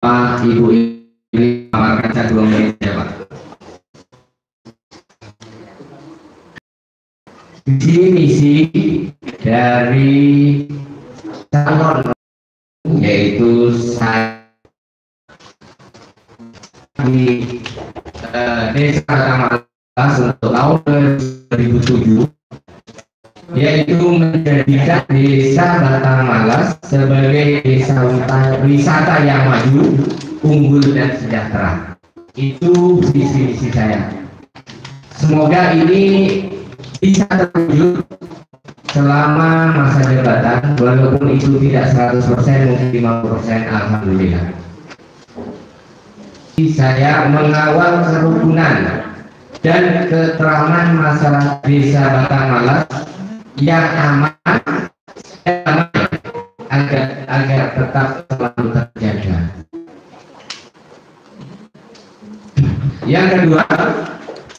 Pak Ibu ini mengamarkan 2 menit ya Pak. Misi dari calon yaitu saya di Desa Batamalas untuk tahun 2007, yaitu menjadikan Desa Batamalas sebagai desa wisata yang maju, unggul dan sejahtera. Itu visi misi saya. Semoga ini bisa terwujud selama masa jabatan, walaupun itu tidak 100%, mungkin 50%, alhamdulillah. Saya mengawal kerukunan dan ketentraman masyarakat Desa Batamalas yang aman dan agar tetap selalu terjaga. Yang kedua,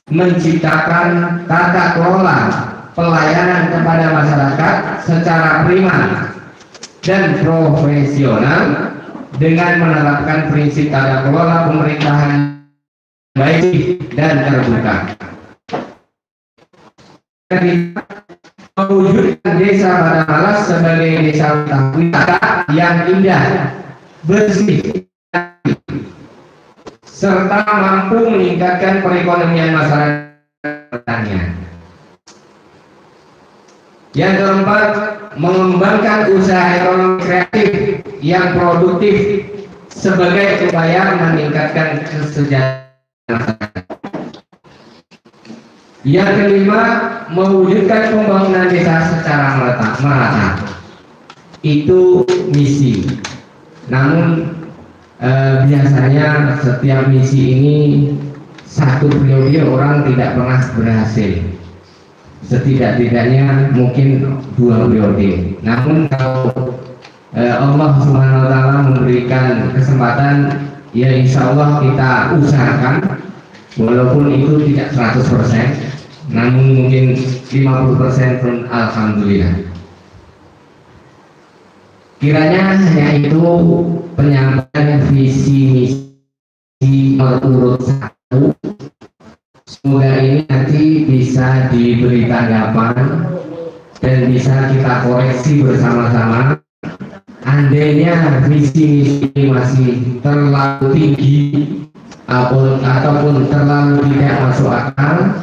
menciptakan tata kelola pelayanan kepada masyarakat secara prima dan profesional dengan menerapkan prinsip tata kelola pemerintahan baik dan terbuka. Mewujudkan Desa Batamalas sebagai desa wisata yang indah, bersih, serta mampu meningkatkan perekonomian masyarakatnya. Yang keempat, mengembangkan usaha ekonomi kreatif yang produktif sebagai upaya meningkatkan kesejahteraan. Yang kelima, mewujudkan pembangunan desa secara merata. Itu misi. Namun biasanya setiap misi ini satu periode orang tidak pernah berhasil. Setidak-tidaknya mungkin 2 periode. Namun kalau Allah Subhanahu wa Ta'ala memberikan kesempatan, ya insya Allah kita usahakan, walaupun itu tidak 100%, namun mungkin 50% pun alhamdulillah. Kiranya hanya itu penyampaian visi misi nomor 1. Semoga ini nanti bisa diberi tanggapan dan bisa kita koreksi bersama-sama. Andainya visi misi masih terlalu tinggi ataupun terlalu tidak masuk akal,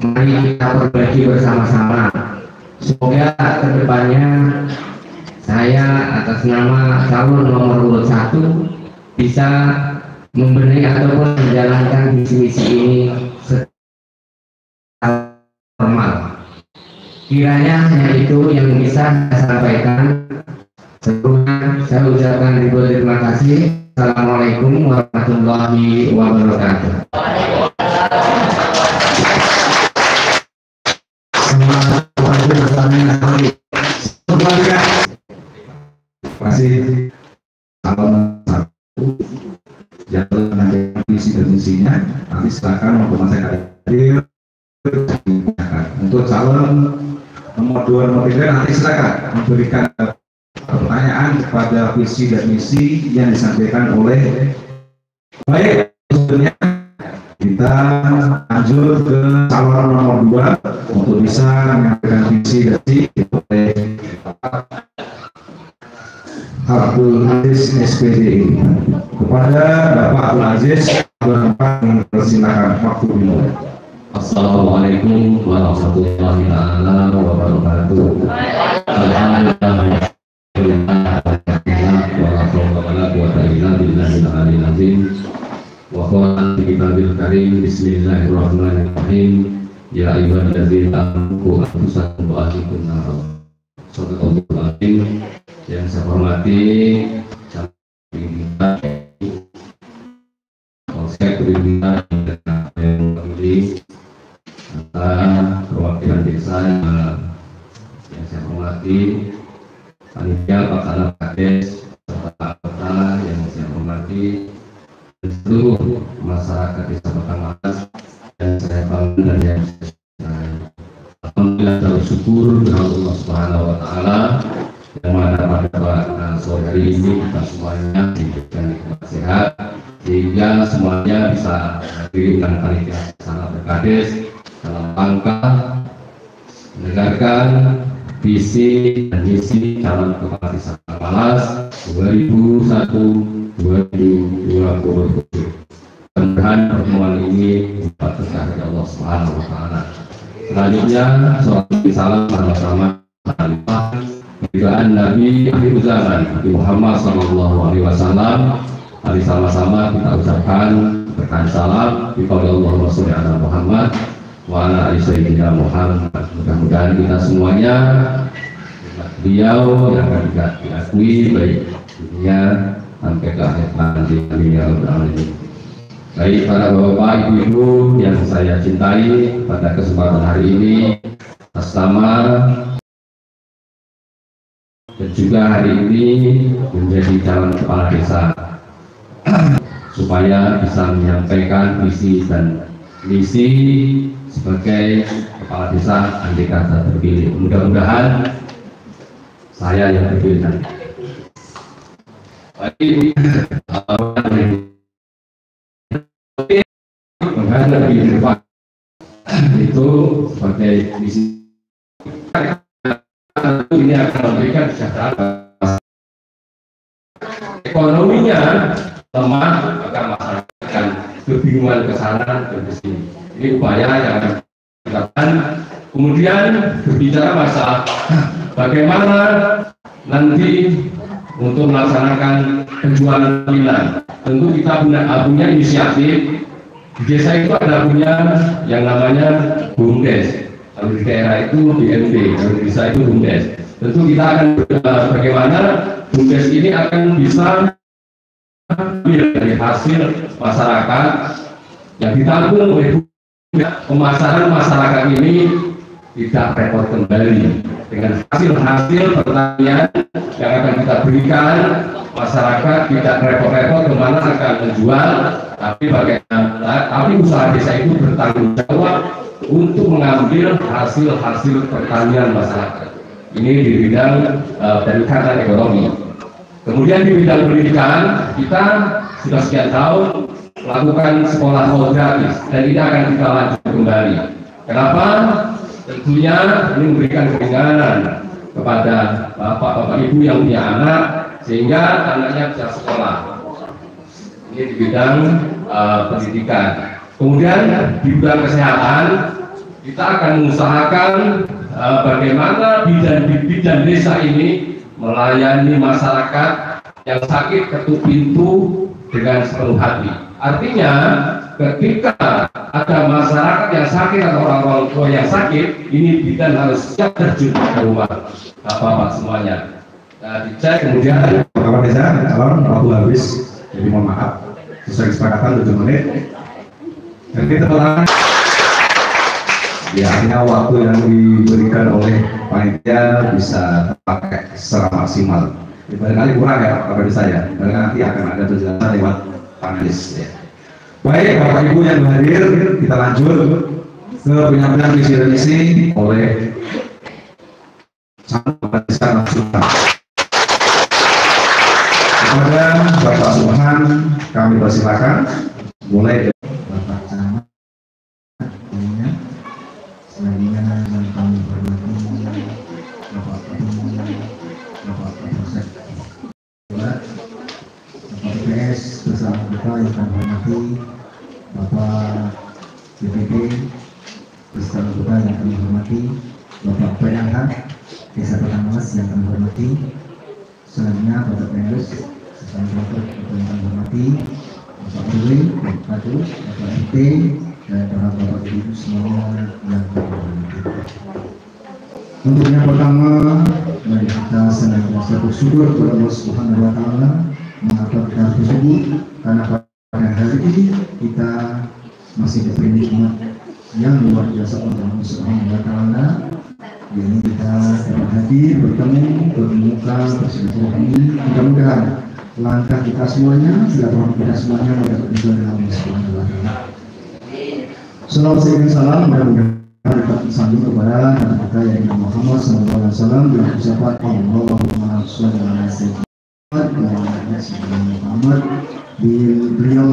mari kita perbaiki bersama-sama. Semoga kedepannya saya atas nama calon nomor urut 1 bisa membenahi ataupun menjalankan visi misi ini secara normal. Kiranya hanya itu yang bisa saya sampaikan. Sebelumnya saya ucapkan ribuan terima kasih. Assalamualaikum warahmatullahi wabarakatuh. Terima kasih. Salam satu jalan visi dan misinya. Nanti silakan untuk masyarakat hadir. Untuk calon nomor 2 nomor 3 nanti silakan memberikan pertanyaan kepada visi dan misi yang disampaikan oleh baik. Sebelumnya kita lanjut ke calon nomor 2 untuk bisa menyampaikan visi dan misi oleh Abdul Aziz SPD. Kepada Bapak Abdul Aziz, Bapak mempersilakan waktu dimulai. Assalamualaikum warahmatullahi wabarakatuh. Alhamdulillah. Bismillahirrahmanirrahim. Ya ayyuhalladzina amanu anfusakum wa ahlikum nar. Shadaqallahul azim. Yang saya hormati Polsek Pemimpinan yang memilih perwakilan desa yang saya hormati, panitia pelaksana Kades serta anggota yang saya hormati, dan seluruh masyarakat Desa Batamalas dan saya bangga dan yang saya alhamdulillah bersyukur kepada Allah Subhanahu wa Ta'ala yang mana pada sore hari ini kita semuanya diberikan nikmat sehat sehingga semuanya bisa hadir dan panitia sangat berkades dalam rangka mendengarkan visi dan misi calon kepala desa Malas 2001-2027. Mudah-mudahan pertemuan ini dapat berkah dari Allah Subhanahu wa Ta'ala. Selanjutnya, salam bersama-sama kebijakan Nabi akhir zaman Nabi Muhammad Sallallahu Alaihi Wasallam. Mari sama-sama kita ucapkan berkah salam di qauli Allahumma sholli ala Muhammad wa ala ali sayyidina Muhammad. Mudah-mudahan kita semuanya beliau yang akan diakui baik dunia sampai ke akhir nanti. Amin ya rabbal alamin. Baik para bapak ibu yang saya cintai, pada kesempatan hari ini atas nama dan juga hari ini menjadi calon kepala desa supaya bisa menyampaikan visi dan misi sebagai kepala desa andai kata terpilih. Mudah-mudahan saya yang terpilih nanti. Menghadap di depan itu sebagai misi ini akan memberikan kesejahteraan. Ekonominya lemah, maka masyarakat akan kebingungan ke sana dan ke sini. Ini upaya yang akan dilakukan. Kemudian berbicara masalah bagaimana nanti untuk melaksanakan penjualan pilihan. Tentu kita punya inisiatif. Di desa itu ada punya yang namanya BUMDes. Kalau di daerah itu BMD, kalau di desa itu BUMDes. Tentu kita akan bagaimana BUMDes ini akan bisa dari hasil masyarakat yang ditabung oleh pemasaran masyarakat ini tidak repot kembali dengan hasil-hasil pertanian yang akan kita berikan. Masyarakat tidak repot-repot kemana akan menjual, tapi usaha desa itu bertanggung jawab untuk mengambil hasil-hasil pertanian masyarakat. Ini di bidang peningkatan ekonomi. Kemudian di bidang pendidikan kita sudah sekian tahun melakukan sekolah gratis dan ini akan kita lanjut kembali. Kenapa? Tentunya ini memberikan keringanan kepada bapak-bapak ibu yang punya anak sehingga anaknya bisa sekolah. Ini di bidang pendidikan. Kemudian di bidang kesehatan kita akan mengusahakan bagaimana bidan desa ini melayani masyarakat yang sakit ketuk pintu dengan sepenuh hati. Artinya ketika ada masyarakat yang sakit atau orang-orang tua yang sakit, ini bidan harus siap terjun ke rumah bapak-bapak semuanya. Nah, dicek kemudian kepala desa calon waktu habis, jadi mohon maaf sesuai kesepakatan 7 menit. Jadi teman-teman ya, hanya waktu yang diberikan oleh panitia bisa terpakai secara maksimal. Barangkali kurang ya kepala desa ya, dan nanti akan ada penjelasan lewat panelis ya. Baik bapak ibu yang hadir, kita lanjut ke penyampaian visi dan misi oleh calon kepala desa nasional. Kepada Bapak Subhan kami persilakan mulai dari Bapak Camat. Selanjutnya yang kami hormati Bapak Ketua, Bapak Kapolsek, Bapak PS bersama kita yang kami hormati Bapak BPD bersama kita yang kami hormati Bapak PLH Desa Malas yang kami hormati. Selanjutnya Bapak Pengurus dan Bapak yang kami hormati Bapak Ruli, Bapak Padu, Bapak RT dan para Bapak Ibu semuanya yang kami hormati. Untuk yang pertama, mari kita senantiasa bersyukur kepada Allah Subhanahu wa Ta'ala mengapa kita bersyukur karena pada hari ini kita masih diberi nikmat yang luar biasa oleh Allah Subhanahu wa Ta'ala. Ini kita dapat hadir bertemu bermuka bersilaturahmi. Mudah-mudahan langkah kita semuanya, silaturahmi kita semuanya mendapat ridho dari Allah Subhanahu wa Taala. Salawat dan salam mudah-mudahan Sambung kepada Nabi kita yang Muhammad SAW dengan ucapan Allahumma sholli ala sayyidina Muhammad. Beliau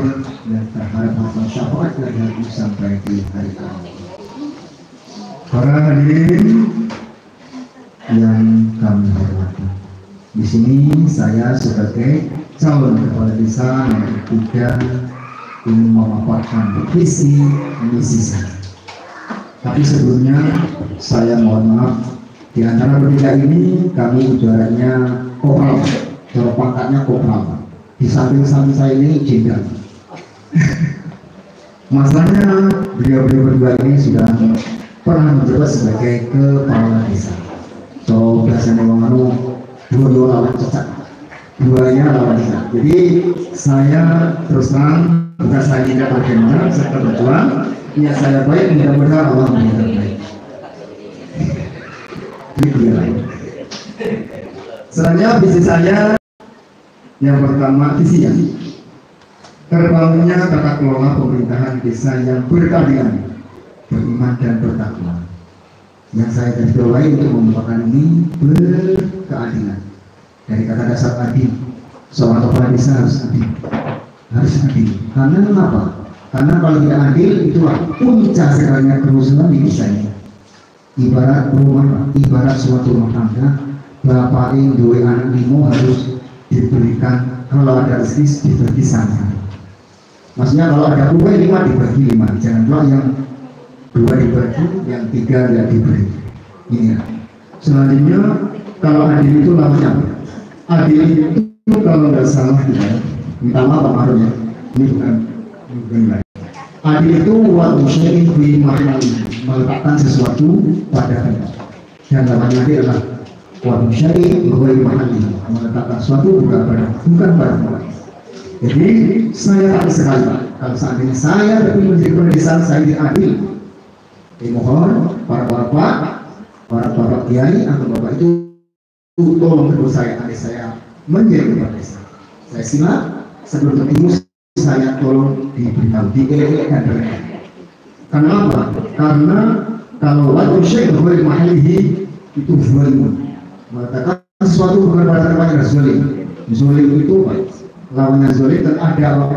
yang terhadap masalah syafaat yang sampai di hari ini. Para hadirin yang kami hormati, di sini saya sebagai calon kepala desa nomor 3 ingin memaparkan visi misi saya. Tapi sebelumnya saya mohon maaf, di antara bertiga ini kami udaranya kopral, cara pangkatnya kopral. Di samping-samping saya ini jenderal. Masalahnya beliau-beliau berdua ini sudah pernah menjabat sebagai kepala desa. So biasanya orang dua lawan cecak, duanya lawan desa. Jadi saya terus terang, bukan saya tidak bagaimana, saya berjuang. Ya saya baik, mudah-mudahan Allah menjadi baik. Ini dia lain. Selanjutnya visi saya yang pertama, visinya terbangunnya tata kelola pemerintahan desa yang berkeadilan, beriman dan bertakwa. Yang saya garisbawahi untuk merupakan ini berkeadilan. Dari kata dasar adil, seorang kepala desa harus adil. Karena apa? Karena kalau tidak adil, itulah puncak segalanya kerusuhan di desa ini. Ibarat suatu rumah tangga, bapak yang dua anak limo harus diberikan, kalau ada rezeki dibagi sama. Maksudnya kalau ada 2 5 dibagi 5, jangan pula yang 2 dibagi, yang 3 tidak diberi. Ini ya. Selanjutnya kalau adil itu namanya apa? Adil itu kalau nggak salah ya, minta maaf Pak Marun ya, ini bukan lain. Adil itu waktu syai'in fi mahali, meletakkan sesuatu pada tempat. Dan namanya adil adalah waktu syai'in fi mahali, meletakkan sesuatu bukan pada tempat. Jadi saya tak sekali Pak, kalau saat ini saya tapi menjadi kepala desa saya adil. Mohon para bapak kiai atau bapak itu tolong terus saya, adik saya menjadi kepala desa. Saya silat sebelum bertemu saya tolong diberitahu, dielek-elekkan mereka. Karena apa? Karena kalau waktu syekh boleh mahalihi itu zalim. Mengatakan sesuatu bukan pada tempatnya zalim. Zalim itu lawannya zalim, dan ada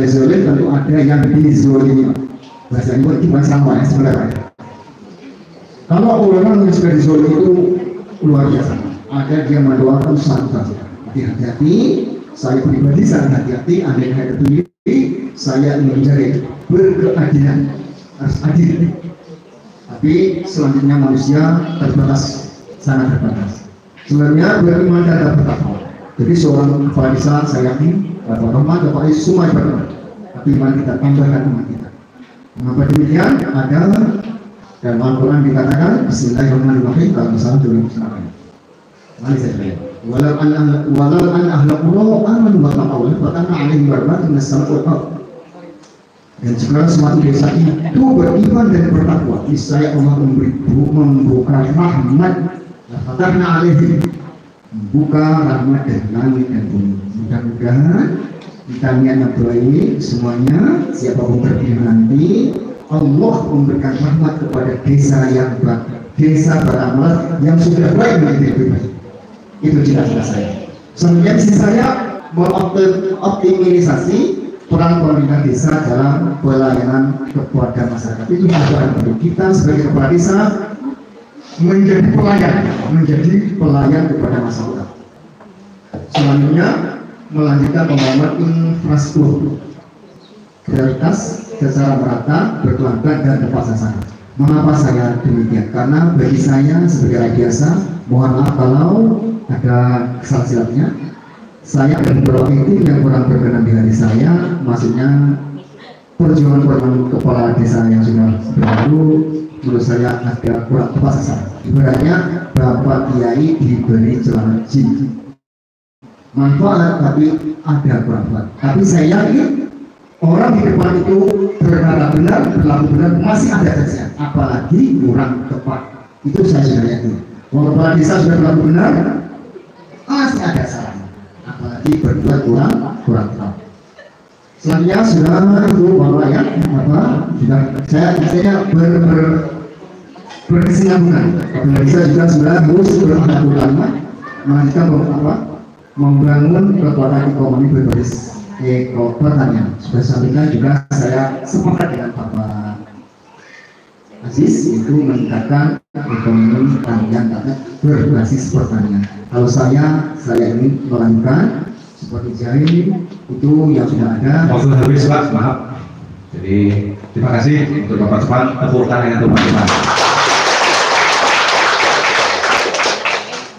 zalim tentu ada yang dizalimi. Bahasa ini bukan sama ya sebenarnya. Kalau orang yang sudah dizalimi itu luar biasa. Ada dia mendoakan satu. Hati-hati. Saya pribadi sangat hati-hati. Andai kata itu saya ingin mencari berkeadilan, harus adil. Tapi selanjutnya manusia terbatas, sangat terbatas. Sebenarnya beriman dan bertakwa. Jadi seorang kepala desa saya yakin Bapak Rahmat, Bapak Is semua beriman. Tapi iman kita tambahkan iman kita. Mengapa demikian? Ada dalam Al-Quran dikatakan Bismillahirrahmanirrahim dalam Al-Quran Bismillahirrahmanirrahim. Mari saya lihat. Walau an ahlul qura amanu wa taqaw fa kana 'alaihim barakatun minas samai wal ardh. Dan jika suatu desa itu beriman dan bertakwa, niscaya Allah membuka rahmat, karena alaihim, membuka rahmat dari langit dan bumi. Mudah-mudahan kita niat yang baik semuanya, siapapun terpilih nanti, Allah memberikan rahmat kepada desa yang desa beramal yang sudah baik menjadi lebih baik. Itu cita-cita saya. Selanjutnya saya mengoptimisasi peran pemerintah desa dalam pelayanan kepada masyarakat. Itu adalah kita sebagai kepala desa menjadi pelayan kepada masyarakat. Selanjutnya melanjutkan pembangunan infrastruktur prioritas secara merata, berkelanjutan dan tepat sasaran. Mengapa saya demikian? Karena bagi saya sebagai rakyat biasa, mohon maaf kalau ada kesalahan silapnya. Saya dan beberapa itu yang kurang berkenan di hati saya, maksudnya perjuangan kepala desa yang sudah berlalu menurut saya agak kurang tepat sasaran. Ibaratnya Bapak Kiai diberi celana jin, manfaat tapi ada kurang tepat. Tapi saya yakin orang di depan itu berkata benar, berlaku benar, masih ada saja, apalagi kurang tepat. Itu saya sudah yakin. Kalau kepala desa sudah berlaku benar, masih ada salah, apalagi berbuat kurang tepat. Selanjutnya sudah itu bahwa ya apa sudah saya berkesinambungan. Apabila bisa juga sebenarnya harus berpihak utama melanjutkan membangun kekuatan ekonomi berbasis pertanian. Sudah sampaikan juga saya sepakat dengan Bapak Aziz itu meningkatkan ekonomi pertanian berbasis pertanian. Kalau saya ingin melanjutkan seperti jari itu yang sudah ada. Waktu habis Pak, maaf. Jadi terima kasih untuk Bapak Cepat, tepuk tangan untuk Bapak Cepat.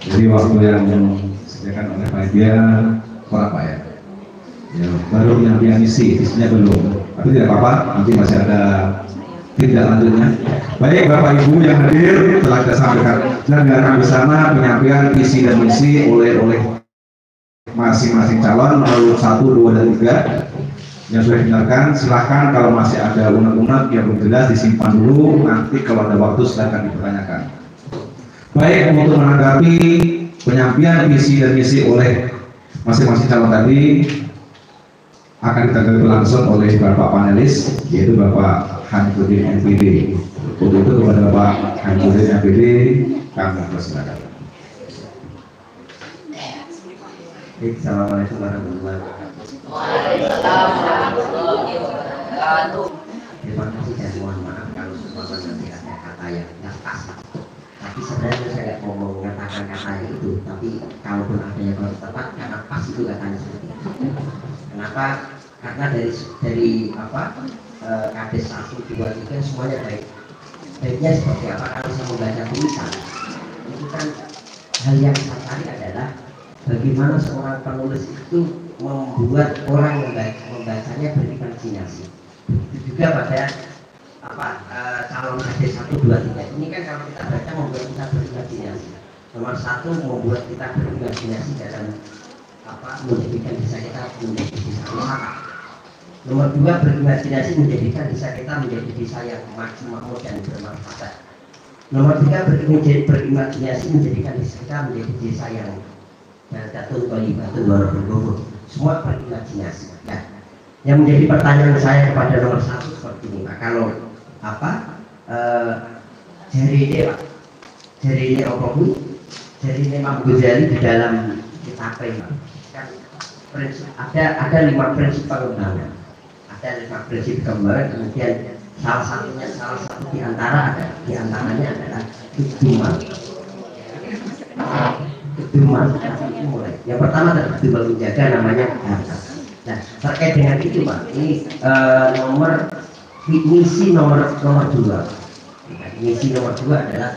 Jadi waktu yang disediakan oleh Pak Dia kurang Pak ya. Ya baru yang dia isinya belum. Tapi tidak apa-apa, nanti masih ada tindak lanjutnya. Baik Bapak Ibu yang hadir, telah kita sampaikan dan bersama penyampaian visi dan misi oleh masing-masing calon nomor 1, 2, dan 3 yang sudah didengarkan. Silahkan kalau masih ada unek-unek yang belum jelas disimpan dulu, nanti kalau ada waktu silahkan dipertanyakan. Baik, untuk menanggapi penyampaian visi dan misi oleh masing-masing calon tadi akan ditanggapi langsung oleh Bapak panelis, yaitu Bapak Hanifudin MPD. Untuk itu kepada Bapak Hanifudin MPD kami persilakan. Assalamualaikum warahmatullahi wabarakatuh. Waalaikumsalam warahmatullahi wabarakatuh. Terima kasih dan mohon maaf kalau semua nanti ada kata yang nggak pas. Tapi sebenarnya saya nggak mau mengatakan katanya itu, tapi kalaupun ada yang kurang tepat, karena pas itu katanya seperti itu. Kenapa? Karena dari kades 1, 2, 3 semuanya baik. Baiknya seperti apa? Kalau saya membaca tulisan, itu kan hal yang saya cari adalah bagaimana seorang penulis itu membuat orang membacanya berimajinasi. Itu juga pada calon kades 1, 2, 3 ini kan kalau kita baca membuat kita berimajinasi. Nomor 1 membuat kita berimajinasi dalam menjadikan desa kita menjadi desa wisata. Nomor 2 berimajinasi menjadikan desa kita menjadi desa yang maju, makmur dan bermanfaat. Nomor 3 berimajinasi menjadikan desa kita menjadi desa yang Datun Thayyibatun wa Rabbul Ghafur. Semua berimajinasi. Nah, yang menjadi pertanyaan saya kepada nomor 1 seperti ini Pak. Kalau jari ini Pak, jari ini apa Bu? Jari ini Imam Ghazali di dalam kitab Pak. Kan prinsip, ada 5 prinsip pengembangan. Ada 5 prinsip pengembangan. Kemudian salah satu di antaranya adalah keduman. Mulai. Yang pertama adalah menjaga namanya harta. Nah, terkait dengan itu Pak, ini misi nomor 2. Misi nomor 2 adalah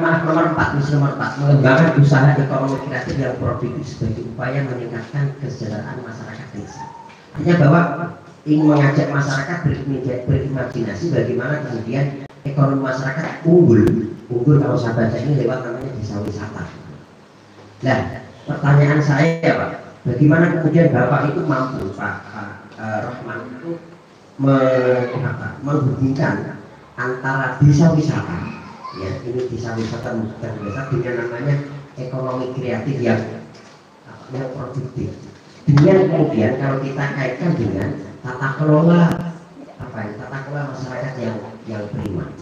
misi nomor 4 mengembangkan usaha ekonomi kreatif yang produktif sebagai upaya meningkatkan kesejahteraan masyarakat desa. Artinya bahwa ingin mengajak masyarakat berimajinasi bagaimana kemudian ekonomi masyarakat unggul kalau saya baca ini lewat namanya desa wisata. Nah, pertanyaan saya Pak, bagaimana kemudian Bapak itu mampu Pak Rahman itu menghubungkan antara desa wisata, ya ini desa wisata bukan desa dengan namanya ekonomi kreatif yang produktif. Dengan kemudian kalau kita kaitkan dengan tata kelola masyarakat yang beriman.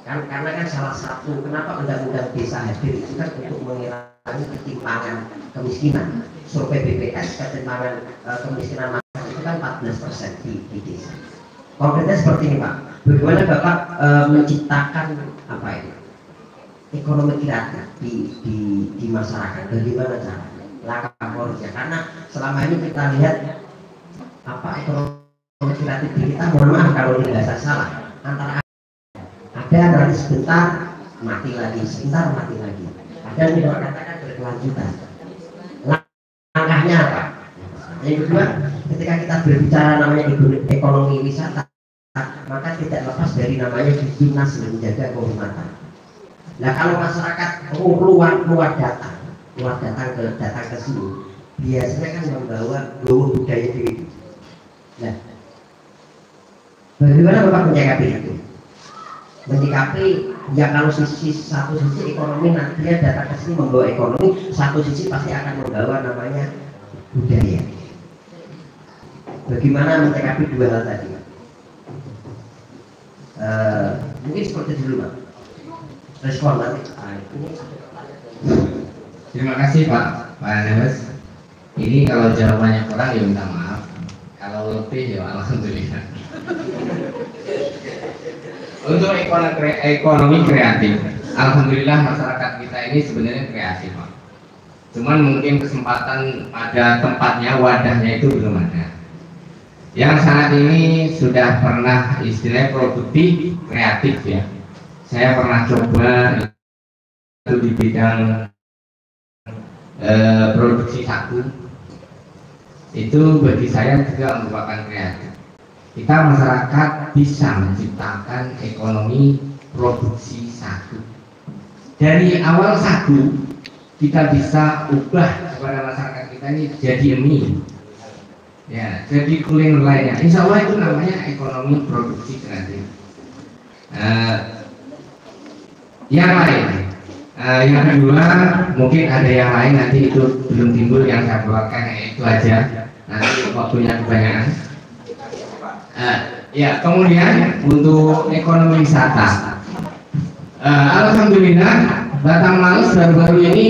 Karena kan salah satu kenapa undang-undang desa hadir itu kan untuk mengurangi ketimpangan kemiskinan. Survei BPS ketimpangan kemiskinan masyarakat itu kan 14% di desa. Konkretnya seperti ini Pak, bagaimana Bapak menciptakan ekonomi kreatif di masyarakat? Bagaimana caranya? Langkah konkretnya, karena selama ini kita lihat ekonomi kreatif di kita, mohon maaf kalau tidak salah, antara ada nanti sebentar mati lagi, sebentar mati lagi. Ada yang dikatakan berkelanjutan. Langkahnya apa? Yang kedua, ketika kita berbicara namanya ekonomi wisata, maka tidak lepas dari namanya dinas menjaga kehormatan. Nah kalau masyarakat luar datang ke sini, biasanya kan membawa budaya diri. Nah, bagaimana Bapak menyikapi itu? Menyikapi ya kalau satu sisi ekonomi nanti dia datang ke sini membawa ekonomi, satu sisi pasti akan membawa namanya budaya. Bagaimana menyikapi dua hal tadi? Mungkin seperti dulu Pak. Respon nanti. Terima kasih Pak Neves. Ini kalau jawabannya kurang ya minta maaf. Kalau lebih ya alhamdulillah. Untuk ekonomi kreatif, alhamdulillah masyarakat kita ini sebenarnya kreatif Pak. Cuman mungkin kesempatan pada tempatnya, wadahnya itu belum ada. Yang saat ini sudah pernah istilahnya produktif, kreatif ya. Saya pernah coba itu di bidang produksi sagu. Itu bagi saya juga merupakan kreatif. Kita masyarakat bisa menciptakan ekonomi produksi sagu. Dari awal sagu kita bisa ubah kepada masyarakat kita ini jadi mie, ya, jadi kuliner lainnya. Insya Allah itu namanya ekonomi produksi kreatif. Yang lain, yang kedua mungkin ada yang lain, nanti itu belum timbul yang saya keluarkan, itu aja. Nanti waktunya kebanyakan. Ya, kemudian untuk ekonomi wisata, alhamdulillah Batam Males baru-baru ini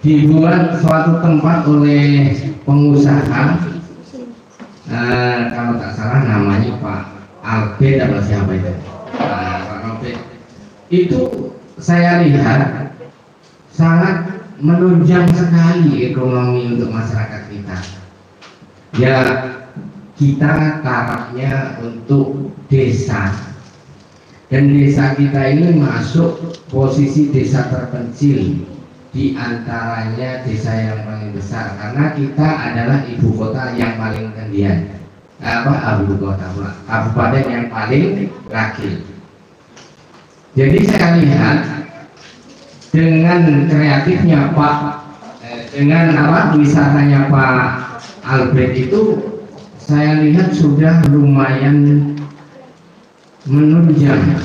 dibuat suatu tempat oleh pengusaha, kalau tak salah namanya Pak Albert atau siapa itu, Pak Albert. Itu saya lihat sangat menunjang sekali ekonomi untuk masyarakat kita. Ya, kita tarafnya untuk desa, dan desa kita ini masuk posisi desa terpencil di antaranya desa yang paling besar, karena kita adalah ibu kota yang paling tendian, ibu kota pula, kabupaten yang paling rakil. Jadi saya lihat dengan kreatifnya Pak, dengan wisatanya Pak Albert itu, saya lihat sudah lumayan menunjang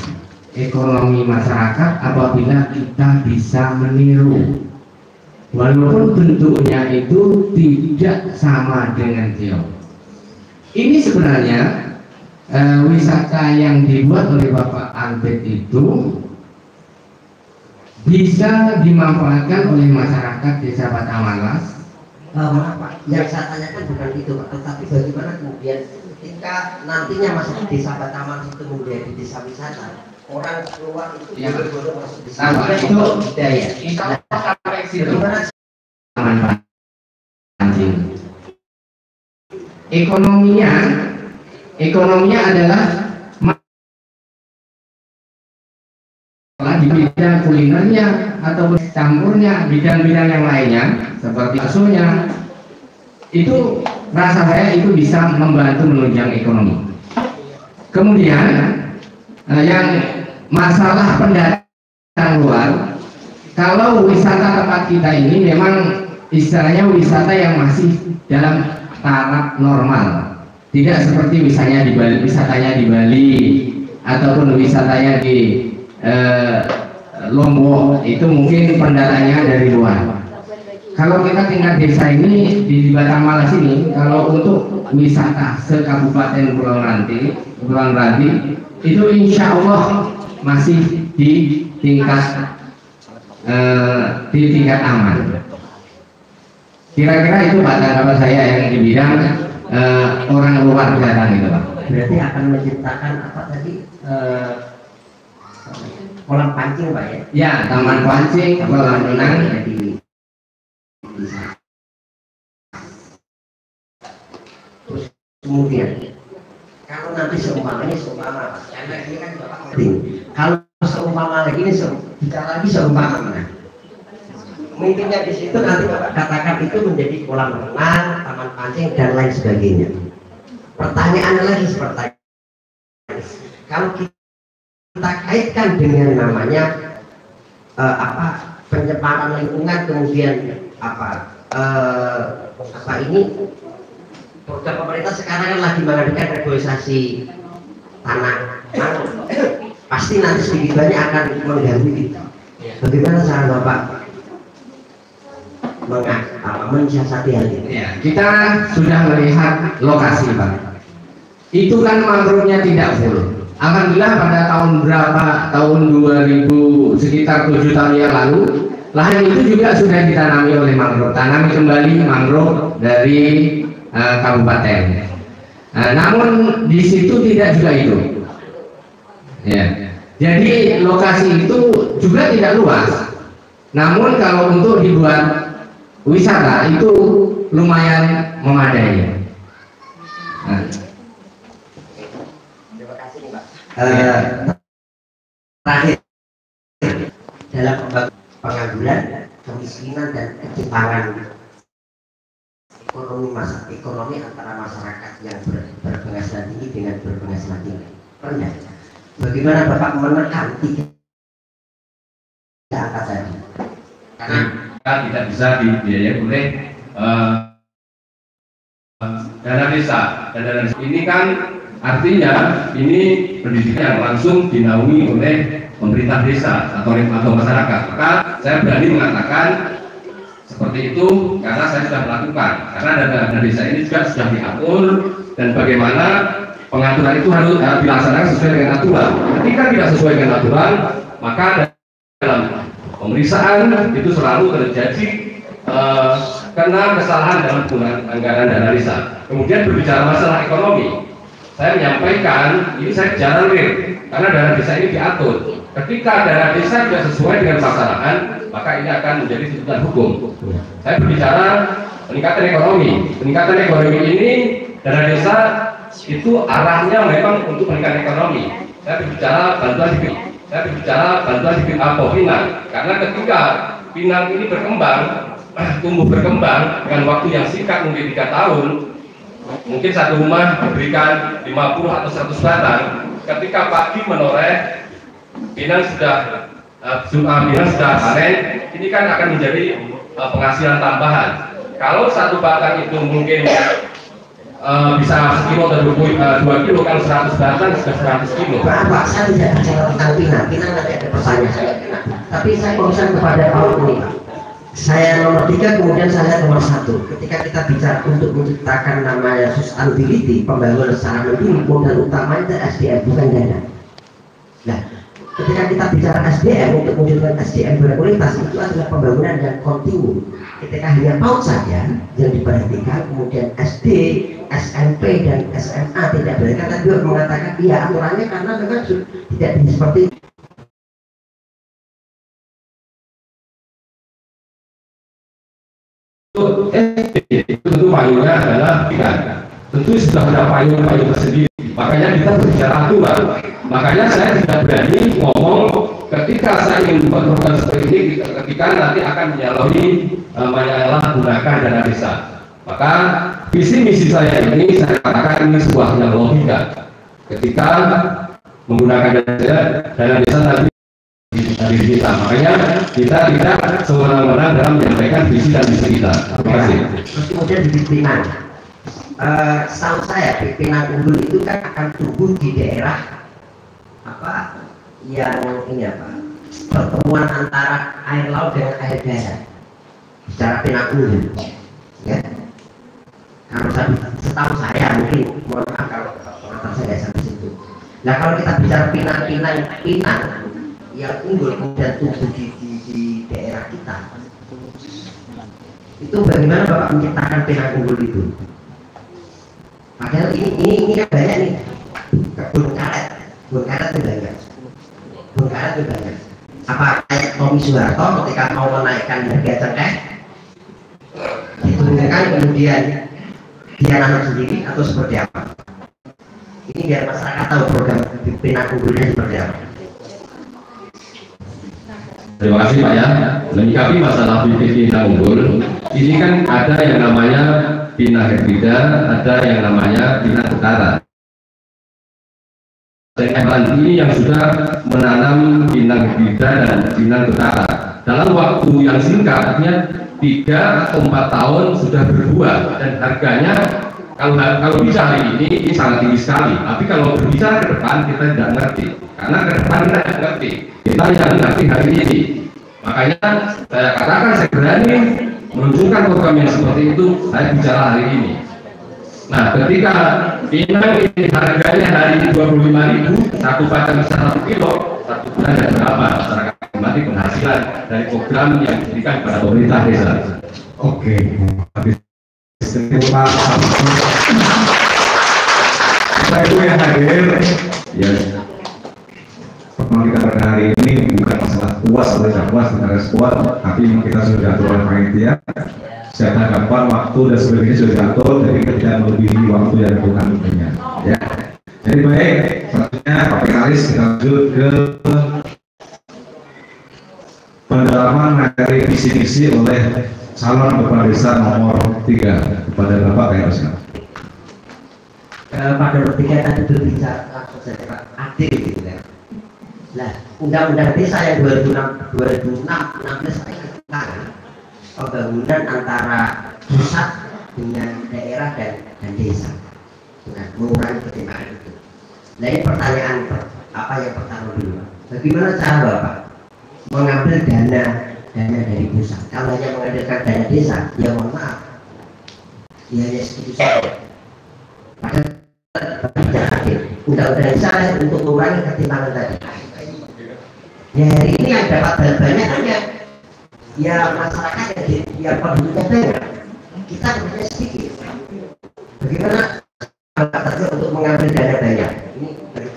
ekonomi masyarakat apabila kita bisa meniru, walaupun bentuknya itu tidak sama dengan Tiongkok. Ini sebenarnya wisata yang dibuat oleh Bapak Albert itu bisa dimanfaatkan oleh masyarakat Desa Batam Malas. Maaf Pak, yang saya tanyakan bukan itu Pak, tetapi bagaimana kemudian ketika nantinya masuk desa Batam Malas itu menjadi desa wisata, orang keluar itu betul-betul masuk desa itu budaya. Sampai situ. Bagaimana ekonominya adalah di bidang kulinernya atau campurnya, bidang-bidang yang lainnya seperti baksonya, itu rasa saya itu bisa membantu menunjang ekonomi. Kemudian yang masalah pendatang luar, kalau wisata tempat kita ini memang istilahnya wisata yang masih dalam taraf normal, tidak seperti wisatanya di Bali ataupun wisatanya di Lombok, itu mungkin pendatangnya dari luar. Kalau kita tingkat desa ini di Batam Malas ini, kalau untuk wisata se-Kabupaten Kepulauan Ranti itu insya Allah masih di tingkat aman. Kira-kira itu Pak tanggapan saya yang di bidang orang luar datang itu Pak. berarti akan menciptakan apa tadi kolam pancing Pak ya? Ya, taman pancing, kolam renang. Jadi terus kemudian kalau nanti seumpama karena ini kan Bapak penting, kalau seumpama lagi ini bicara lagi seumpama mungkinnya di situ nanti Bapak katakan itu menjadi kolam renang, taman pancing dan lain sebagainya. Pertanyaannya lagi seperti kalau kita kaitkan dengan namanya penyebaran lingkungan, kemudian ini program pemerintah sekarang kan lagi mengadakan reboisasi tanah, pasti nanti sedikit banyak akan mengganggu kita. Bagaimana cara Bapak mensiasati hal ini? Ya, kita sudah melihat lokasi Pak. Itu kan mangrove-nya tidak full. Alhamdulillah pada tahun berapa, tahun 2000, sekitar 7 tahun yang lalu, lahan itu juga sudah ditanami oleh mangrove, tanami kembali mangrove dari kabupaten. Namun di situ tidak juga itu. Ya. Jadi lokasi itu juga tidak luas. Namun kalau untuk dibuat wisata itu lumayan memadai. Terima kasih nih Pak. Terakhir dalam pengangguran, kemiskinan dan ketimpangan ekonomi antara masyarakat yang berpenghasilan tinggi dengan berpenghasilan tinggi rendah. Bagaimana Bapak menekan tiga angka tadi? Karena tidak bisa dibiayai oleh dana desa. Dana desa ini kan artinya ini pendidikan yang langsung dinaungi oleh pemerintah desa atau masyarakat. Maka saya berani mengatakan seperti itu karena saya sudah melakukan. Karena dana desa ini juga sudah diatur dan bagaimana pengaturan itu harus dilaksanakan sesuai dengan aturan. Ketika tidak sesuai dengan aturan, maka dalam pemeriksaan itu selalu terjadi kena kesalahan dalam penggunaan anggaran dana desa. Kemudian berbicara masalah ekonomi, saya menyampaikan ini saya bicara real karena dana desa ini diatur. Ketika dana desa tidak sesuai dengan pelaksanaan, maka ini akan menjadi tuntutan hukum. Saya berbicara peningkatan ekonomi. Peningkatan ekonomi ini dana desa itu arahnya memang untuk peningkatan ekonomi. Saya berbicara bantuan hidup. Saya berbicara bantuan hidup Pinang. Karena ketika Pinang ini berkembang, tumbuh berkembang dengan waktu yang singkat mungkin 3 tahun, mungkin satu rumah diberikan 50 atau 100 batang. Ketika pagi menoreh, Pinang sudah panen, ini kan akan menjadi penghasilan tambahan. Kalau satu batang itu mungkin bisa sekilo atau 2 kilo, kalau 100 batang sudah 100 kilo. Pak, saya tidak bicara tentang Pinang nanti ada pertanyaan. Tapi saya concern kepada Pak ini. Saya nomor 3, kemudian saya nomor 1. Ketika kita bicara untuk menciptakan namanya sustainability, pembangunan secara mandiri, modal utamanya itu SDM, bukan dana. Nah, ketika kita bicara SDM untuk mewujudkan SDM berkualitas, itu adalah pembangunan yang kontinu. Ketika hanya PAUD saja yang diperhatikan, kemudian SD, SMP dan SMA tidak berhentikan, tapi juga mengatakan iya aturannya karena memang tidak seperti tentu payungnya adalah tentu sudah ada payung tersendiri. Makanya kita berbicara aturan. Makanya saya tidak berani ngomong ketika saya ingin membuat program seperti ini, ketika nanti akan menyalahi gunakan dana desa. Maka visi misi saya ini saya katakan ini sebuah yang logika. Ketika menggunakan dana desa nanti dari kita, makanya kita tidak sewenang-wenang dalam menyampaikan visi dan misi kita. Terima kasih. Terus kemudian di Pinang, setahu saya Pinang Unggul itu kan akan tumbuh di daerah apa yang ini apa pertemuan antara air laut dengan air darat. Bicara Pinang Unggul, ya. Kalau setahu saya mungkin, mohon maaf kalau pengetahuan saya tidak sampai situ. Nah kalau kita bicara Pinang yang unggul kemudian tumbuh di daerah kita, itu bagaimana Bapak menciptakan Pinang Unggul itu? Padahal ini kan banyak nih, kebun karet itu banyak. Apa kayak Tommy Soeharto ketika mau menaikkan harga cengkeh diturunkan kemudian dia nanam sendiri atau seperti apa? Ini biar masyarakat tahu program Pinang Unggulnya seperti apa. Terima kasih Pak ya. Menyikapi masalah Pinang Unggul, ini kan ada yang namanya Pinang Hibrida, ada yang namanya Pinang Utara. Ini yang sudah menanam Pinang Hibrida dan Pinang Utara dalam waktu yang singkat, artinya 3 atau 4 tahun sudah berbuah dan harganya kalau bisa hari ini sangat tinggi sekali. Tapi kalau berbicara ke depan kita tidak ngerti, karena ke depan kita tidak ngerti. Kita yang ngerti hari ini. Makanya saya katakan saya berani menunjukkan program yang seperti itu. Saya bicara hari ini. Nah, ketika pinang ini harganya hari 25.000, satu batang bisa 1 kilo, satu bulan ada berapa masyarakat menikmati penghasilan dari program yang diberikan kepada pemerintah desa. Oke, habis itu Pak Bapak Ibu yang hadir, ya pertemuan kita pada hari ini bukan masalah puas atau tidak puas dengan respon, tapi memang kita sudah diatur oleh panitia. Saya tanggapan waktu dan sebagainya sudah diatur, jadi tidak melebihi waktu yang dibutuhkan tentunya. Ya, jadi baik. Selanjutnya Pak Pekaris kita lanjut ke pendalaman materi visi-misi oleh calon kepala desa nomor 3 kepada Bapak Pekaris. Pada bertiga tadi berbicara langsung saja Pak, adil gitu kan. Nah, undang-undang desa yang 2016 tentang pembangunan antara pusat dengan daerah dan desa, dengan mengurangi ketimpangan itu. Nah, ini pertanyaan apa yang pertama dulu, bagaimana cara Bapak mengambil dana dari pusat? Kalau hanya mengandalkan dana desa, ya mohon maaf, ya hanya segitu saja. Padahal tidak adil. Undang-undang desa untuk mengurangi ketimpangan tadi. Ya hari ini yang dapat banyak hanya ya masyarakat yang penduduknya banyak, kita penduduknya sedikit. Bagaimana tadi untuk mengambil dana banyak? Ini dari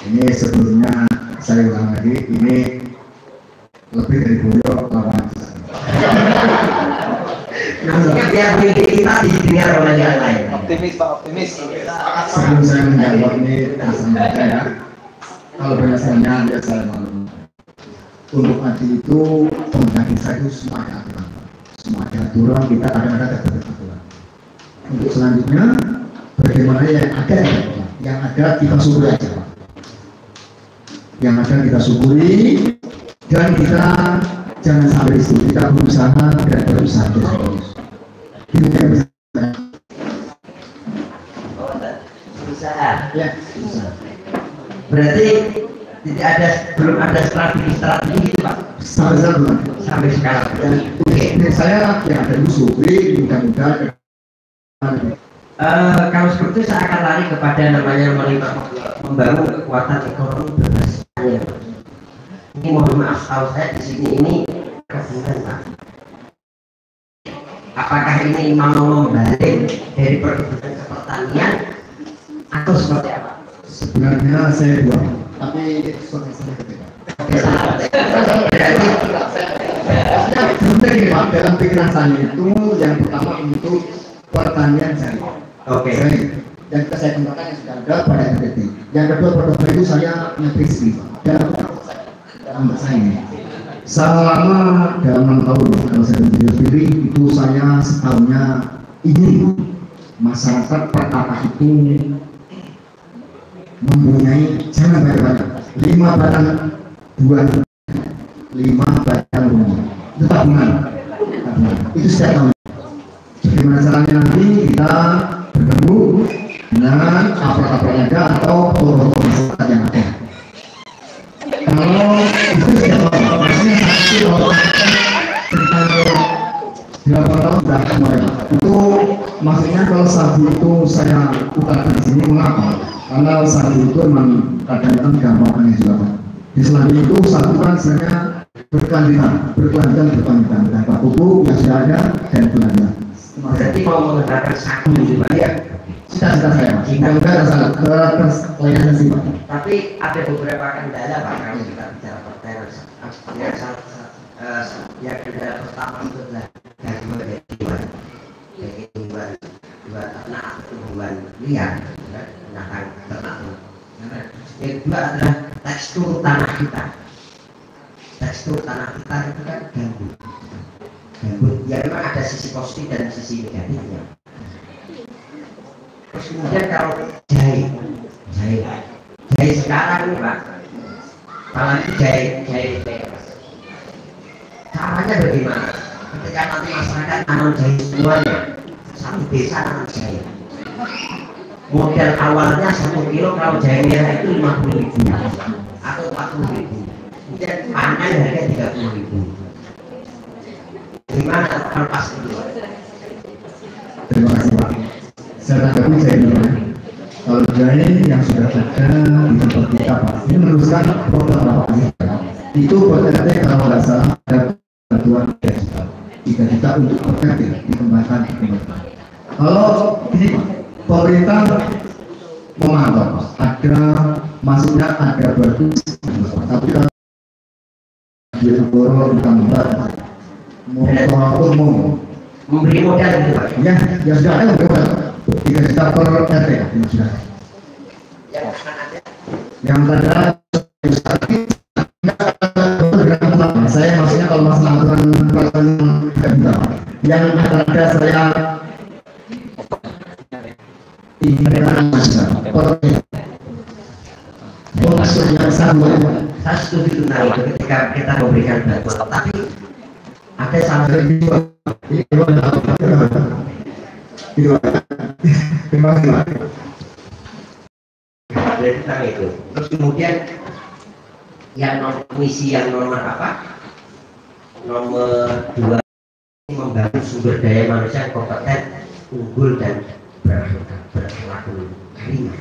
ini sebelumnya saya ulang lagi, ini lebih dari beliau lawan. Maksudnya biar kita didengar oleh yang lain. Optimis Pak, optimis. Sebelum saya menjawab ini dasarnya ya, kalau berdasarnya ya saya malu. Untuk adil itu pemerintah desa itu semua ada aturan, semua ada aturan, kita kadang-kadang ada aturan. Untuk selanjutnya bagaimana yang ada kita syukuri aja, yang ada kita syukuri dan kita jangan sampai itu kita berusaha dan berusaha terus. Itu yang bisa. Usaha. Ya, usaha. Berarti belum ada strategi gitu Pak. Sampai sekarang. Dan saya yang ada syukuri mudah-mudahan. Kalau seperti itu saya akan lari kepada namanya membangun kekuatan ekonomi berbasis pangan. Ini mohon maaf tahu saya di sini ini kebunan Pak. Apakah ini mau membalik dari perkebunan ke pertanian atau seperti apa? Sebenarnya saya dua, tapi saya berbeda. Berarti Pak, dalam pikiran saya itu yang pertama untuk pertanian saya. Oke. Dan kita saya kembangkan yang sudah ada pada NTT. Yang kedua produk itu saya punya prinsip dalam bahasa ini. Selama dalam 6 tahun kalau saya menjadi sendiri itu saya setahunnya ingin masyarakat pertama itu mempunyai jangan banyak 5 batang buah, 5 batang rumah itu tabungan itu setiap tahun. Bagaimana caranya nanti kita bertemu dengan apa-apa yang ada atau tokoh-tokoh masyarakat yang ada. Kalau itu setiap tahun, maksudnya satu kalau sekitar 8 tahun sudah kemarin. Itu maksudnya kalau sabu itu saya utarakan di sini mengapa? Karena sabu itu memang kadang-kadang gampang juga Pak. Di selain itu sabu kan sebenarnya berkelanjutan tanpa pupuk yang sudah ada dan berkelanjutan. Berarti mau menggunakan sagu gitu Pak ya? Cita-cita saya Pak. Mudah-mudahan salah kelihatan sih Pak. Tapi ada beberapa kendala Pak kalau kita bicara pertanian. Yang kendala pertama itu adalah gangguan dari hewan ternak atau hewan liar, binatang ternak. Yang kedua adalah tekstur tanah kita. Tekstur tanah kita itu kan ganggu. Ya memang ada sisi positif dan sisi negatifnya. Terus kemudian kalau jahe sekarang ini Pak, apalagi jahe caranya bagaimana? Ketika nanti masyarakat tanam jahe semuanya, satu desa tanam jahe. Modal awalnya 1 kilo kalau jahe merah itu 50.000 atau 40.000. Kemudian panen harga 30.000. gimana lepas itu? Terima kasih Pak. Saya tanggapi saya dulu. Kalau biaya yang sudah ada di tempat kita Pak, ini meneruskan program Bapak itu PTT kalau nggak salah ada bantuan 3 juta untuk PTT dikembangkan. Kalau ini Pak, pemerintah memantau ada masuknya ada bagus, tapi kalau di Negoro ditambah mau umum Memberi modal gitu Pak? ya sudah ada modal 3 juta per RT ya sudah. Yang ada saya maksudnya kalau masalah aturan yang ada saya Saya setuju tentang itu ketika kita memberikan bantuan, tapi ada salah satu tentang itu. Terus kemudian yang misi yang nomor apa? Nomor 2 membangun sumber daya manusia yang kompeten, unggul dan berlaku ringan.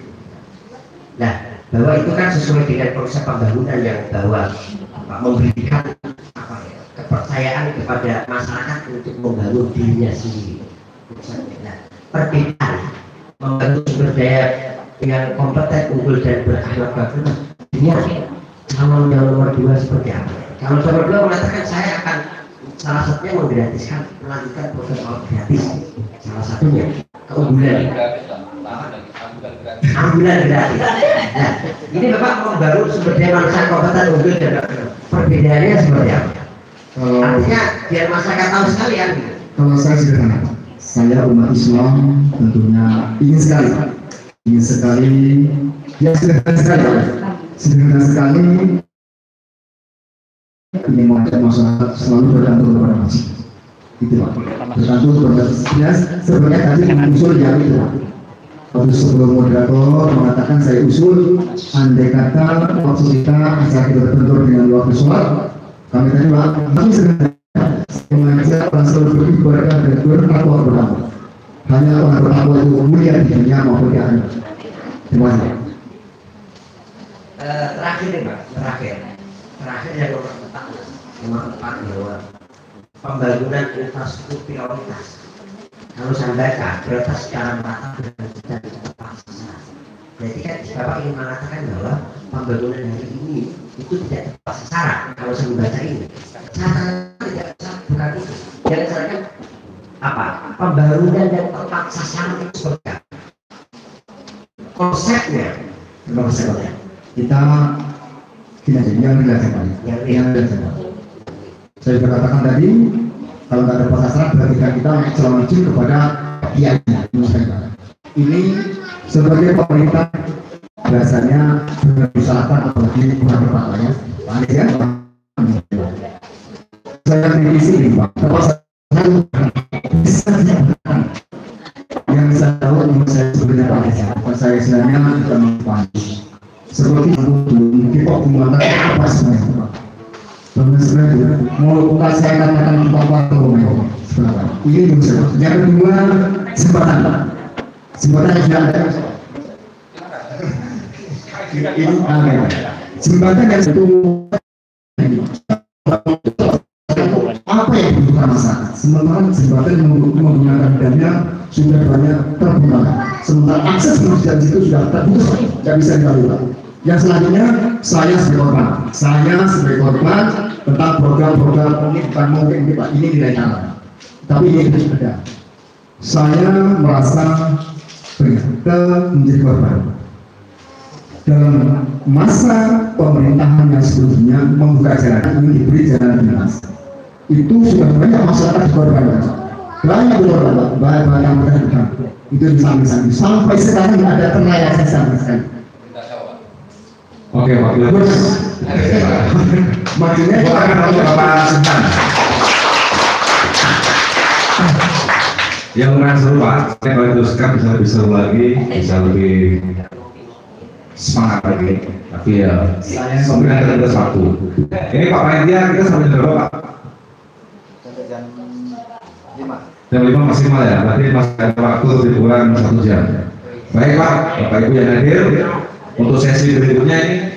Nah, bahwa itu kan sesuai dengan konsep pembangunan yang bahwa memberikan kepercayaan kepada masyarakat untuk membangun dirinya sendiri. Nah, perbedaan membangun sumber daya yang kompeten, unggul dan berakhlak bagus. Ini kalau yang nomor 2 seperti apa? Kalau nomor 2 mengatakan saya akan salah satunya menggratiskan melanjutkan program gratis. Salah satunya keunggulan. Ambulan gratis. Nah, ini Bapak membangun sumber daya manusia kompeten, unggul dan berakhlak. Perbedaannya seperti apa? Artinya biar masyarakat tahu sekalian. Kalau saya sederhana, saya umat Islam tentunya ingin sekali, ya sederhana sekali ingin mengajak masyarakat selalu bergantung kepada masjid. Itu Pak, bergantung kepada masjid. Sebenarnya tadi mengusul yang itu Pak. Waktu sebelum moderator mengatakan saya usul, andai kata waktu kita acara kita berbentur dengan waktu sholat, kami tadi Pak, kami sebenarnya mengajak orang selalu beribadah dan bertakwa bersama. Hanya orang bertakwa itu mulia di dunia maupun di akhirat. Terima kasih. Terakhir nih Pak, terakhir yang nomor 4 bahwa pembangunan infrastruktur prioritas. Kalau saya baca prioritas secara merata dan tepat sasaran. Jadi kan Bapak ingin mengatakan bahwa pembangunan hari ini itu tidak tepat sasaran. Kalau saya membaca ini, cara tidak bukan itu. Yang saya kan apa? Pembangunan dan tepat sasaran itu seperti apa? Konsepnya. Kita yang dilakukan. Saya sudah katakan tadi, kalau tidak ada pasaran berarti kita selalu izin kepada kiainya. Ini sebagai pemerintah biasanya berusahakan apalagi kurang tepatnya, ya. Saya kritisi ini Pak, pasaran bisa dilakukan. Yang saya tahu menurut saya sebenarnya Pak, saya sebenarnya bukan Pak. Seperti mungkin kok mengatakan apa sebenarnya Pak? Sebenarnya mau bukan saya katakan apa ini bisa. Yang kedua jembatan Pak, jembatan yang ada ini aneh. Jembatan yang satu apa yang dibutuhkan masyarakat? Sementara jembatan menggunakan dana sudah banyak terbuka. Sementara akses menuju jalan itu sudah terputus, tidak bisa dilalui. Yang selanjutnya saya sebagai korban tentang program-program ini bukan mungkin ini Pak, ini tidak nyala, tapi ini harus ada. Saya merasa menjadi korban dalam masa pemerintahan yang sebelumnya membuka jalan ini diberi jalan bebas. Itu sudah banyak masyarakat dikorbankan, banyak berkorban, banyak yang berkorban. Itu disamping sampai sekarang tidak ada terlayani sama sekali. Oke, Pak. Maksudnya Bapak Sentan. Yang lumayan seru Pak, saya kalau teruskan bisa seru lagi, bisa lebih semangat lagi. Tapi ya, sebenarnya ada satu. Ini Pak Panitia kita sampai jam berapa Pak? Sampai jam Jam 5 maksimal ya, berarti masih ada waktu lebih kurang 1 jam. Baik Pak, Bapak Ibu yang hadir, untuk sesi berikutnya ini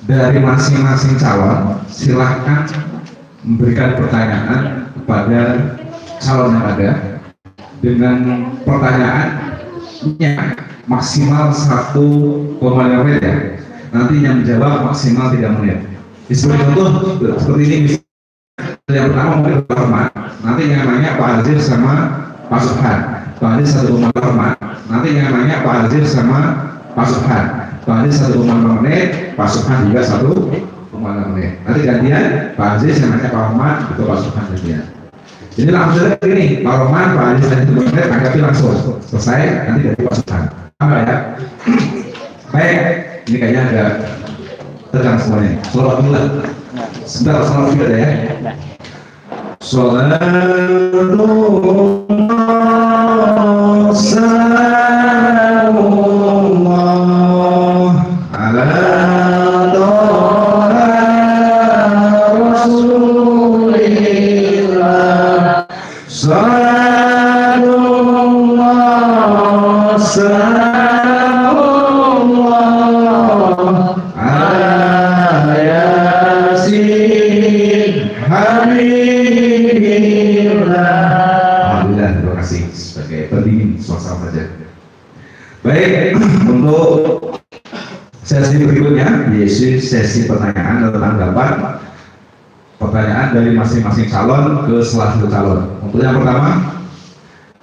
dari masing-masing calon silahkan memberikan pertanyaan kepada calon yang ada dengan pertanyaannya maksimal 1,5 menit ya. Nanti yang menjawab maksimal 3 menit. Seperti contoh seperti ini, yang pertama mungkin hormat, nanti yang nanya Pak Azir sama Pak Subhan. Pak Azir 1,5 hormat, nanti yang nanya Pak Azir sama Pak Subhan. Pak Azir 1,5 menit, Pak Subhan juga 1,5 menit. Nanti gantian Pak Azir yang nanya Pak Hormat atau Pak Subhan gantian. Jadi langsung saja begini, Pak Hormat, Pak Azir dan 1 menit, anggapi langsung selesai, nanti ganti Pak Subhan. Apa ya? Baik, ini kayaknya agak tegang semuanya. Sholawat dulu lah. Sebentar, sholawat dulu ya. Salamullah ala Rasulillah. Salamullah ala Yasin Alhamdulillah, terima kasih sebagai pendingin suasana saja. Baik, untuk sesi berikutnya yaitu sesi pertanyaan atau tanggapan pertanyaan dari masing-masing calon ke salah satu calon. Untuk yang pertama,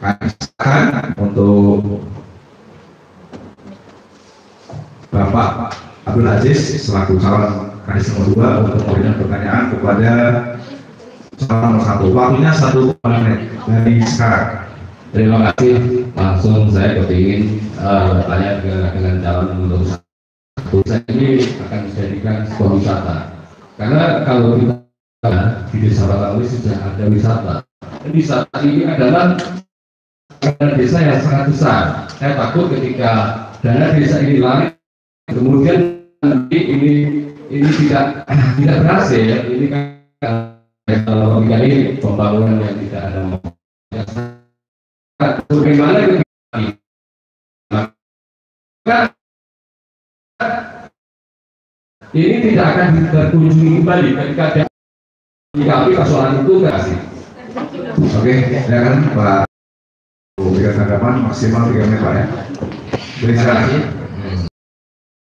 kami silakan untuk Bapak Abdul Aziz selaku calon kandidat nomor 2 untuk memberikan pertanyaan kepada calon nomor 1. Waktunya 1 menit dari sekarang. Terima kasih. Langsung saya kepingin bertanya dengan calon nomor 1. Saya ini akan dijadikan sebuah wisata. Karena kalau kita di Desa Batawi sudah ada wisata. Wisata ini adalah desa yang sangat besar. Saya takut ketika dana desa ini lari, kemudian nanti ini tidak berhasil. Ini kan logika ini pembangunan yang tidak ada. Bagaimana ini tidak akan terkunjungi kembali ketika ada menyikapi persoalan itu berhasil. Oke, silakan Pak. Berikan tanggapan maksimal 3 menit Pak ya. Terima kasih.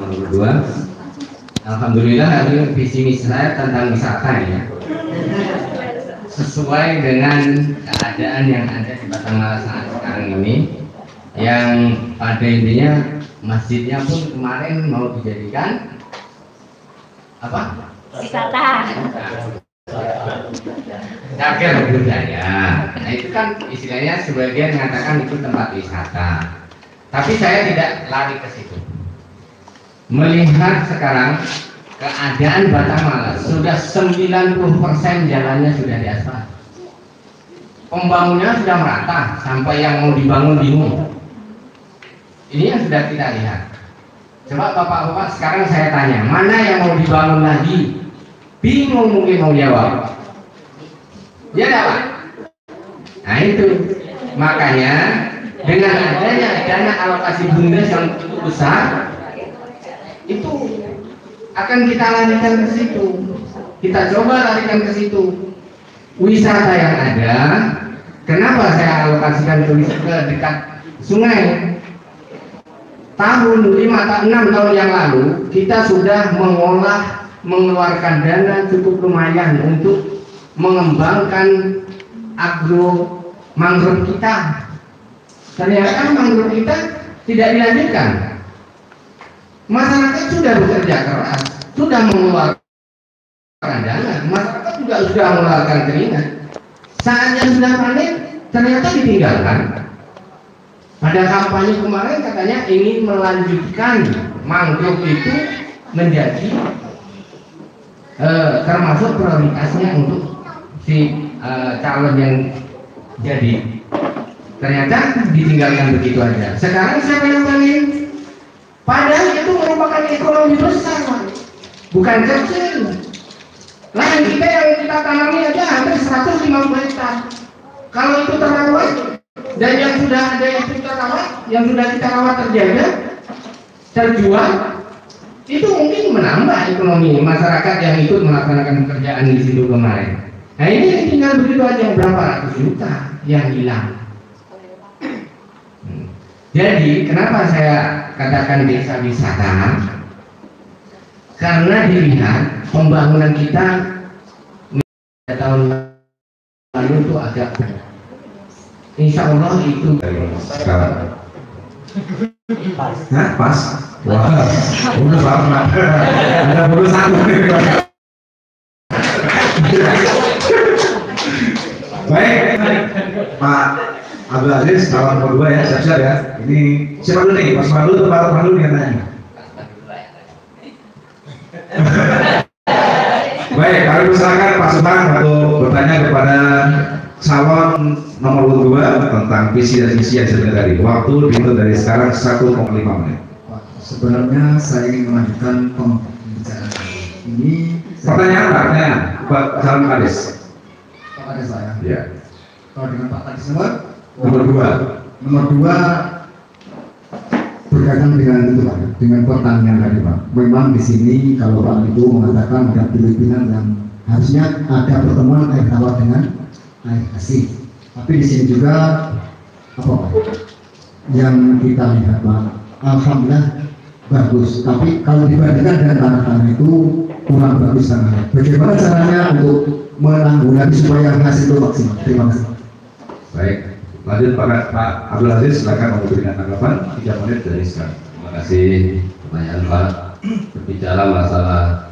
Nomor 2, alhamdulillah hari ini visi misi saya tentang wisata ya. Sesuai dengan keadaan yang ada di Batanghara saat sekarang ini, yang pada intinya masjidnya pun kemarin mau dijadikan apa? Wisata. Cagar budaya. Nah itu kan istilahnya sebagian mengatakan itu tempat wisata. Tapi saya tidak lari ke situ. Melihat sekarang keadaan Batanghara sudah 90% jalannya sudah diaspal. Pembangunannya sudah merata sampai yang mau dibangun bingung. Ini yang sudah kita lihat. Coba bapak-bapak sekarang saya tanya, mana yang mau dibangun lagi? Bingung mungkin mau jawab. Ya enggak Pak? Nah itu makanya dengan adanya dana alokasi BUMDes yang cukup besar, itu akan kita larikan ke situ. Kita coba larikan ke situ. Wisata yang ada, kenapa saya alokasikan ke dekat sungai? Tahun 6 tahun yang lalu kita sudah mengeluarkan dana cukup lumayan untuk mengembangkan agro mangrove kita. Ternyata mangrove kita tidak dilanjutkan. Masyarakat sudah bekerja keras, sudah mengeluarkan dana, masyarakat juga sudah mengeluarkan keringat. Saatnya sudah panen, ternyata ditinggalkan. Pada kampanye kemarin katanya ingin melanjutkan mangrove itu menjadi termasuk prioritasnya untuk si calon yang jadi. Ternyata ditinggalkan begitu aja. Sekarang siapa yang panen? Padahal itu merupakan ekonomi besar, bukan kecil. Lahan kita yang kita tanami aja hampir 150 hektar. Kalau itu terawat dan yang sudah ada itu terawat, yang sudah kita rawat terjaga, terjual, itu mungkin menambah ekonomi masyarakat yang ikut melaksanakan pekerjaan di situ kemarin. Nah ini tinggal begitu aja berapa ratus juta yang hilang. Jadi kenapa saya katakan desa wisata? Karena dilihat pembangunan kita tahun lalu itu agak, insya Allah itu sekarang. Nah, pas. Wah, udah lama. Ada baru satu. Baik, Pak Abdul Aziz, kawan kedua ya, siap-siap ya. Ini siapa dulu nih? Mas Malu atau Pak Malu nih yang tanya? Baik, kami persilakan Pak Sutang untuk bertanya kepada calon nomor 2 tentang visi dan misi yang sudah tadi. Waktu dihitung dari sekarang 1,5 menit. Sebenarnya saya ingin melanjutkan pembicaraan ini. Pertanyaan Pak calon Kadis. Kepada saya. Ya. Kalau dengan Pak Kadis Nomor 2. Nomor 2 berkaitan dengan itu Pak, dengan pertanyaan tadi Pak. Memang di sini kalau Pak itu mengatakan ada pilihan yang harusnya ada pertemuan air tawar dengan air kasih. Tapi di sini juga apa Pak? Yang kita lihat Pak, alhamdulillah bagus. Tapi kalau dibandingkan dengan tanah-tanah itu kurang bagus tanahnya. Bagaimana caranya untuk menanggulangi supaya hasil itu maksimal? Terima kasih. Baik. Lanjut Pak Abdul Aziz, silakan memberikan tanggapan 3 menit dari sekarang. Terima kasih pertanyaan Pak. Berbicara masalah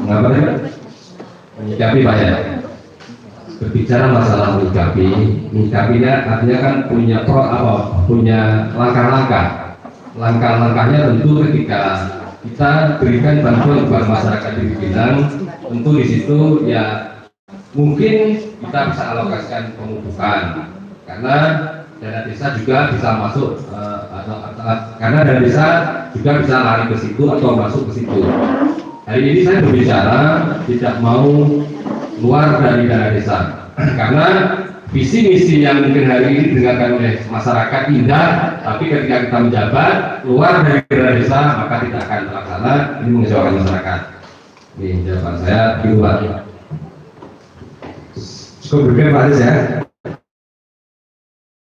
mengapa ya? Menyikapi Pak ya. Berbicara masalah menyikapinya artinya kan punya langkah-langkah. Langkah-langkahnya tentu ketika kita berikan bantuan kepada masyarakat di Pinang, tentu di situ ya mungkin kita bisa alokasikan pemupukan. Karena dana desa juga bisa masuk karena dana desa juga bisa lari ke situ atau masuk ke situ. Hari ini saya berbicara tidak mau keluar dari dana desa karena visi misi yang mungkin hari ini didengarkan oleh masyarakat indah, tapi ketika kita menjabat keluar dari dana desa maka tidak akan terlaksana. Ini mengecewakan masyarakat. Ini jawaban saya di luar. Cukup berpikir Pak Aziz ya.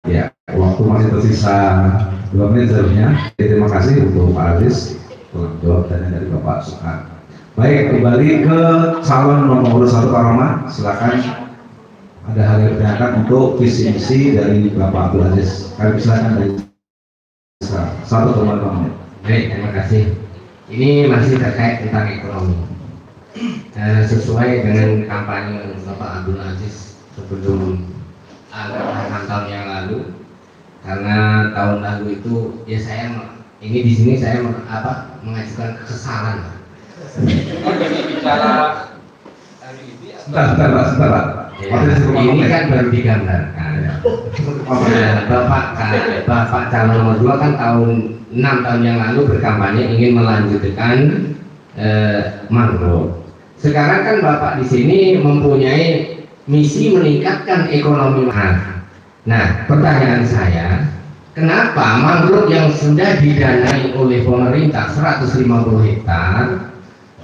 Ya, waktu masih tersisa 2 menit seharusnya. Terima kasih untuk Pak Aziz untuk jawabannya dari Bapak Sukan. Baik, kembali ke calon nomor 1 Pak Roma. Silakan, ada hal yang ditanyakan untuk visi misi dari Bapak Abdul Aziz. Kami silakan dari 1,5 menit. Baik, terima kasih. Ini masih terkait tentang ekonomi. Sesuai dengan kampanye Bapak Abdul Aziz sebelum agak 6 tahun yang lalu, karena tahun lalu itu ya saya ini di sini saya mengajukan kekesalan. Bicara hari ini Sebentar Pak. Ya, ini kan baru digambarkan. Bapak calon nomor 2 kan 6 tahun yang lalu berkampanye ingin melanjutkan mangrove. Sekarang kan Bapak di sini mempunyai misi meningkatkan ekonomi. Nah, pertanyaan saya, kenapa mangrove yang sudah didanai oleh pemerintah 150 hektar,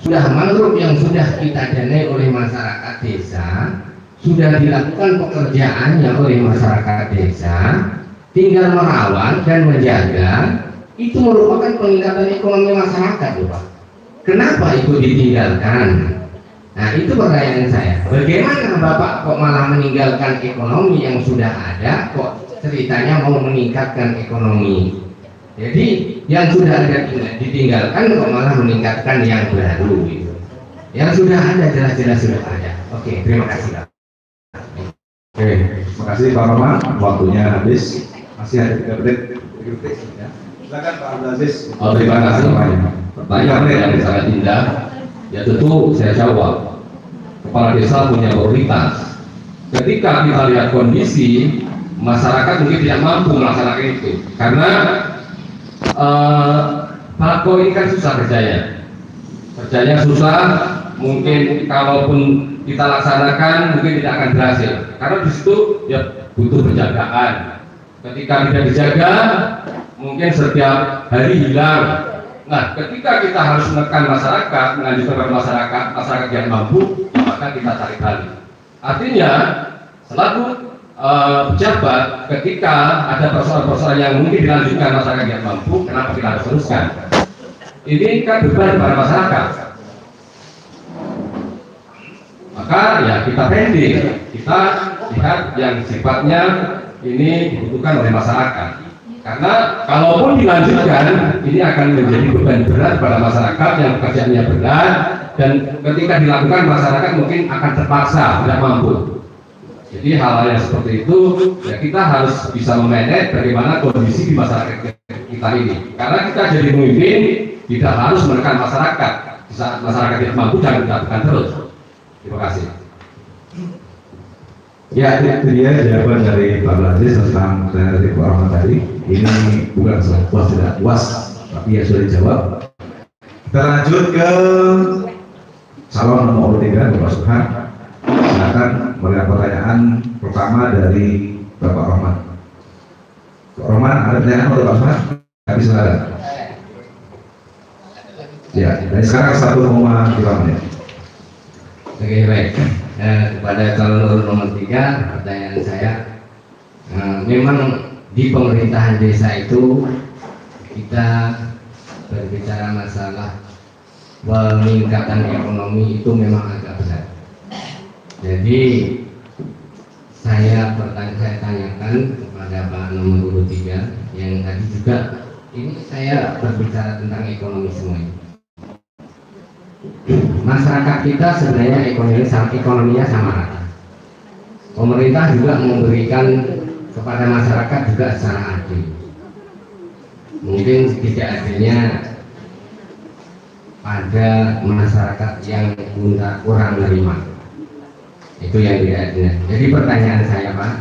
sudah mangrove yang sudah kita danai oleh masyarakat desa, sudah dilakukan pekerjaannya oleh masyarakat desa, tinggal merawat dan menjaga, itu merupakan peningkatan ekonomi masyarakat, Pak. Kenapa itu ditinggalkan? Nah, itu pertanyaan saya. Bagaimana Bapak kok malah meninggalkan ekonomi yang sudah ada, kok ceritanya mau meningkatkan ekonomi? Jadi yang sudah ada ditinggalkan kok malah meningkatkan yang baru gitu. Yang sudah ada jelas-jelas sudah ada. Oke, terima kasih Pak. Oke, terima kasih Pak Roma. Waktunya habis. Masih ada 3 menit. Ya. Silakan Pak Abdul Aziz. terima kasih. Pertanyaan yang sangat indah. Ya tentu saya jawab. Kepala desa punya prioritas. Ketika kita lihat kondisi masyarakat mungkin tidak mampu melaksanakan itu, karena Palko ini kan susah kerjanya susah. Mungkin kalaupun kita laksanakan mungkin tidak akan berhasil, karena di situ ya butuh penjagaan. Ketika tidak dijaga, mungkin setiap hari hilang. Nah, ketika kita harus menekan masyarakat, menganjurkan kepada masyarakat yang mampu, maka kita tarik balik. Artinya, selaku pejabat, ketika ada persoalan-persoalan yang mungkin dilanjutkan masyarakat yang mampu, kenapa kita harus teruskan? Ini kan beban kepada masyarakat. Maka ya kita pending, kita lihat yang sifatnya ini dibutuhkan oleh masyarakat. Karena kalaupun dilanjutkan, ini akan menjadi beban berat pada masyarakat yang pekerjaannya berat, dan ketika dilakukan masyarakat mungkin akan terpaksa tidak mampu. Jadi hal-hal yang seperti itu ya kita harus bisa memanage bagaimana kondisi di masyarakat kita ini. Karena kita jadi pemimpin tidak harus menekan masyarakat. Di saat masyarakat tidak mampu jangan dilakukan terus. Terima kasih. Ya, itu dia jawaban dari Pak Aziz tentang dari Pak Rahman tadi. Ini bukan soal puas tidak puas, tapi ya sudah dijawab. Kita lanjut ke calon nomor 3, Bapak Subhan. Silakan melihat pertanyaan pertama dari Bapak Rahman. Pak Rahman, ada pertanyaan untuk Bapak Subhan? Kami silakan. Ya, dari sekarang 1,5 menit. Oke, baik. Kepada calon nomor 3, pertanyaan saya, memang di pemerintahan desa itu kita berbicara masalah peningkatan ekonomi itu memang agak berat. Jadi saya tanyakan kepada Pak nomor 3 yang tadi juga, ini saya berbicara tentang ekonomi semuanya. Masyarakat kita sebenarnya ekonominya sama rata. Pemerintah juga memberikan kepada masyarakat juga secara adil. Mungkin tidak adilnya pada masyarakat yang kurang menerima, itu yang tidak adilnya. Jadi pertanyaan saya, Pak,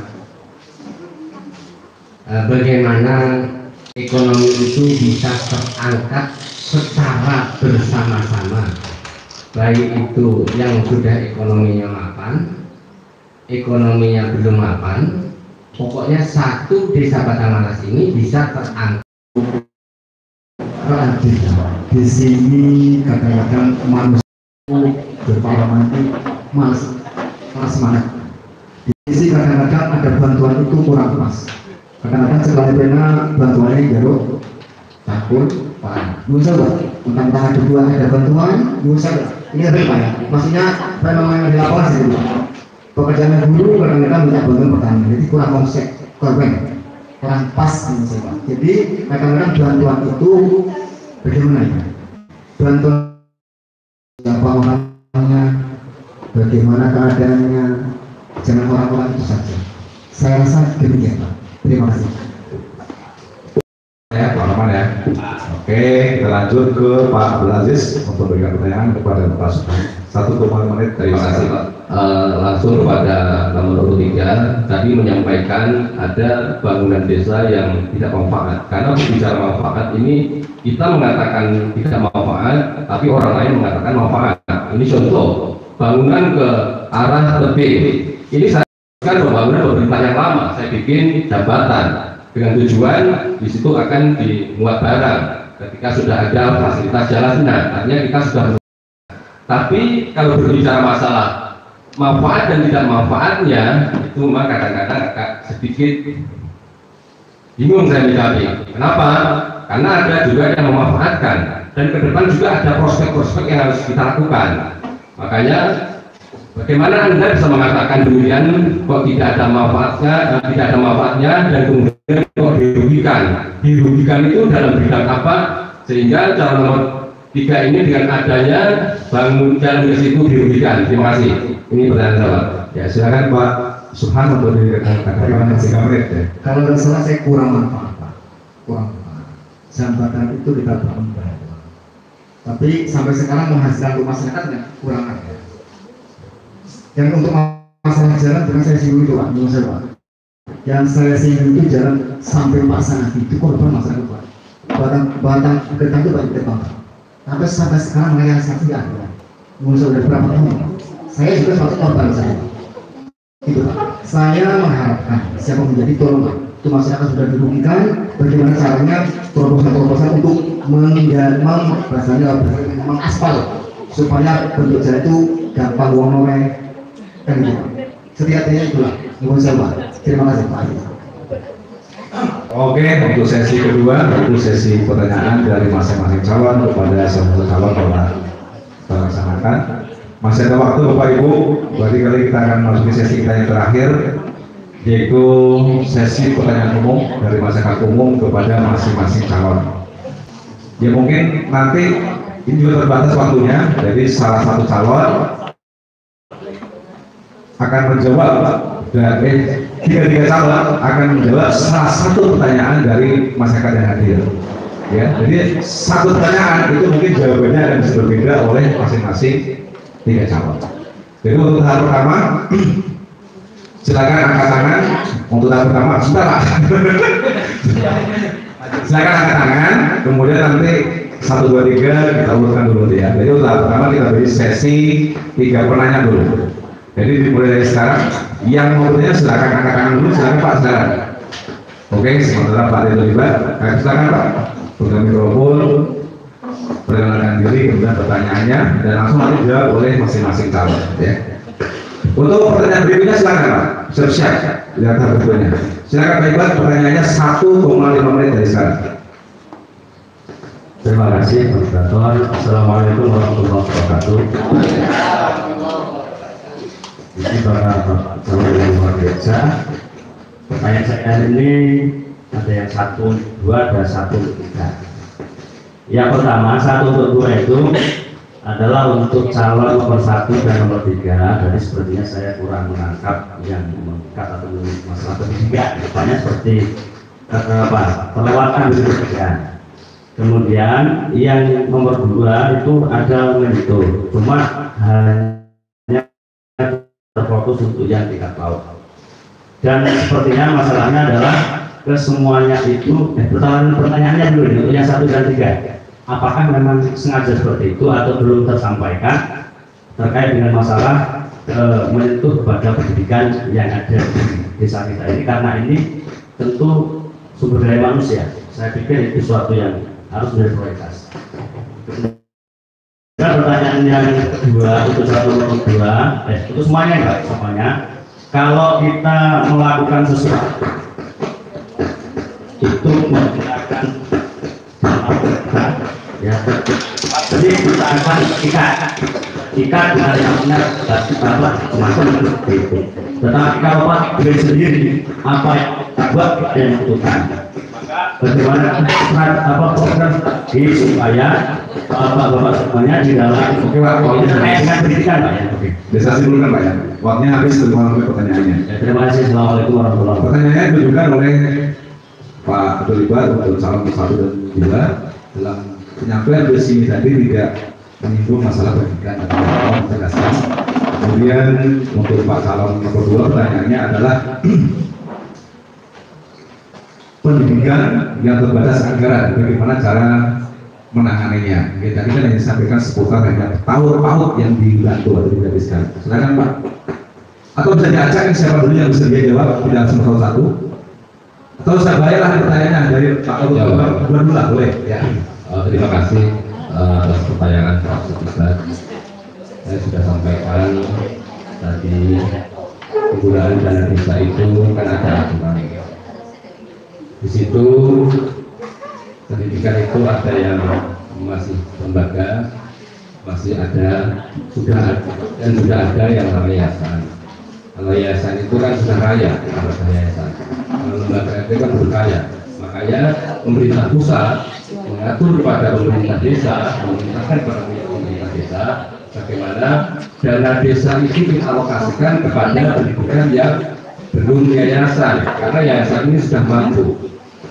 bagaimana ekonomi itu bisa terangkat secara bersama-sama, baik itu yang sudah ekonominya mapan, ekonominya belum mapan, pokoknya satu desa Batamalas ini bisa terangkat. Di sini kadang-kadang manusia berpengalaman itu malas semangat. Di sini kadang-kadang ada bantuan itu kurang pas. Kadang-kadang sekali pena bantuannya jaruk takut Pak, bisa Pak, tentang ada dua ada bantuan, bisa Pak. Ini ada Pak ya, maksudnya memang yang di lapangan sih Pak. Pekerjaan guru kadang-kadang minta bantuan pertanian, jadi kurang konsep, kurang pas sih Pak. Jadi kadang-kadang bantuan itu bagaimana ya? Bantuan siapa orangnya, bagaimana keadaannya, jangan orang-orang itu saja. Saya rasa demikian Pak. Terima kasih. Ya, Pak Rahman ya. Oke, kita lanjut ke Pak Abdul Aziz untuk memberikan pertanyaan kepada Pak Subhan. 1,5 menit dari Terima kasih, Pak. Langsung kepada nomor 3 tadi menyampaikan ada bangunan desa yang tidak manfaat. Karena berbicara manfaat ini kita mengatakan tidak manfaat, tapi orang lain mengatakan manfaat. Ini contoh bangunan ke arah tebing. Ini saya kan pembangunan pemerintah yang lama. Saya bikin jembatan dengan tujuan di situ akan dimuat barang. Ketika sudah ada fasilitas jalan, artinya kita sudah. Tapi kalau berbicara masalah manfaat dan tidak manfaatnya, itu memang kadang-kadang agak sedikit bingung saya menyikapi. Kenapa? Karena ada juga yang memanfaatkan, dan ke depan juga ada prospek-prospek yang harus kita lakukan. Makanya bagaimana Anda bisa mengatakan demikian kok tidak ada manfaatnya, dan kemudian kok dirugikan? Dirugikan itu dalam bidang apa? Sehingga calon nomor 3 ini dengan adanya bangun jalan ke situ dirugikan. Terima kasih. Ini pertanyaan saya. Ya, silakan Pak Subhan untuk dikatakan 3 menit ya. Kalau nggak salah saya kurang manfaat Pak. Kurang manfaat. Jembatan itu kita bangun banyak. Tapi sampai sekarang menghasilkan untuk masyarakat kurang ada. Dan untuk masalah jalan dengan saya singgung itu Pak, menurut saya Pak. Yang saya singgung itu jalan sampai Pak Sanadi itu korban masyarakat Pak. Batang kereta itu banyak terbang. Sampai sekarang realisasi nggak ada. Menurut saya udah berapa tahun? saya juga suatu korban saya. Itu Pak. Saya mengharapkan siapa menjadi tolong itu masyarakat sudah dirugikan, bagaimana caranya proposal-proposal untuk mengaspal supaya bentuk jalan itu gampang wong noleh kan gitu. Setiapnya itulah mohon saya. Terima kasih Pak. Oke, untuk sesi kedua, itu sesi pertanyaan dari masing-masing calon kepada semua calon kita laksanakan. Masih ada waktu Bapak Ibu, berarti kali kita akan masuk sesi kita yang terakhir, yaitu sesi pertanyaan umum dari masyarakat umum kepada masing-masing calon. Ya mungkin nanti ini juga terbatas waktunya, jadi salah satu calon akan menjawab dari tiga calon akan menjawab salah satu pertanyaan dari masyarakat yang hadir. Ya, jadi satu pertanyaan itu mungkin jawabannya akan bisa berbeda oleh masing-masing tiga calon. Jadi untuk tahap pertama, silakan angkat tangan. Untuk tahap pertama, sebentar Pak. Silakan angkat tangan. Kemudian nanti 1, 2, 3 kita urutkan dulu ya. Jadi untuk tahap pertama kita beri sesi 3 penanya dulu. Jadi dimulai dari sekarang. Yang mau bertanya silakan angkat tangan dulu. Silakan Pak, silakan. Oke, sementara Pak terlibat. Silakan Pak. Pegang mikrofon. Perkenalkan diri, kemudian pertanyaannya dan langsung nanti dijawab oleh masing-masing calon ya. Untuk pertanyaan berikutnya silakan Pak, siap-siap lihat tahap berikutnya. Silakan Pak Iqbal, pertanyaannya 1,5 menit dari sekarang. Terima kasih Moderator. Assalamualaikum warahmatullahi wabarakatuh. Ini para calon yang luar biasa. Pertanyaan saya ini ada yang 1, 2, ada 1, 3. Yang pertama, 1 untuk 2 itu adalah untuk calon nomor 1 dan nomor 3. Jadi sepertinya saya kurang menangkap yang mengikat atau masalah pendidikan. Depannya seperti perlewatan pendidikan. Kemudian yang nomor 2 itu ada mentor, cuma hanya terfokus untuk yang tingkat laut. Dan sepertinya masalahnya adalah kesemuanya itu pertanyaannya dulu untuk yang 1 dan 3. Apakah memang sengaja seperti itu atau belum tersampaikan terkait dengan masalah menyentuh kepada pendidikan yang ada di desa kita ini, karena ini tentu sumber daya manusia. Saya pikir itu sesuatu yang harus menjadi prioritas. Dan pertanyaan yang kedua untuk 1 nomor 2, untuk semuanya enggak semuanya. Kalau kita melakukan sesuatu itu menggunakan ya, jadi kita akan ikat dari namanya bahwa semacam seperti itu. Tetapi kalau Pak beli sendiri apa yang buat yang membutuhkan, bagaimana program ini supaya bapak semuanya di dalam ini terkait dengan pendidikan Pak ya. Oke. Desa dulu kan Pak ya. Waktunya habis terima kasih pertanyaannya. Ya, terima kasih. Assalamualaikum warahmatullahi wabarakatuh. Pertanyaannya ditujukan oleh Pak Terlibat untuk calon 1 dan 2 dalam penyampaian di sini tadi tidak menyinggung masalah pendidikan atau menjelaskan. Kemudian untuk Pak calon nomor 2 pertanyaannya adalah pendidikan yang terbatas anggaran, bagaimana cara menanganinya. Tadi kan yang disampaikan seputar hanya paut yang dibantu atau dihabiskan. Silakan Pak. Atau bisa diacak siapa dulu yang bisa dia jawab, tidak langsung satu. Atau saya bayarlah pertanyaannya dari Pak dulu lah, boleh ya. Terima kasih atas pertanyaan Pak Terlibat. Saya sudah sampaikan tadi penggunaan dana desa itu kan ada aturan. Di situ pendidikan itu ada yang masih lembaga, masih ada dan sudah ada yang namanya yayasan. Kalau yayasan itu kan sudah kaya, lembaga yayasan. Kalau lembaga itu kan berkaya, makanya pemerintah pusat mengatur kepada pemerintah desa, memerintahkan kepada pemerintah desa bagaimana dana desa itu dialokasikan kepada pendidikan yang belum yayasan, karena yayasan ini sudah mampu.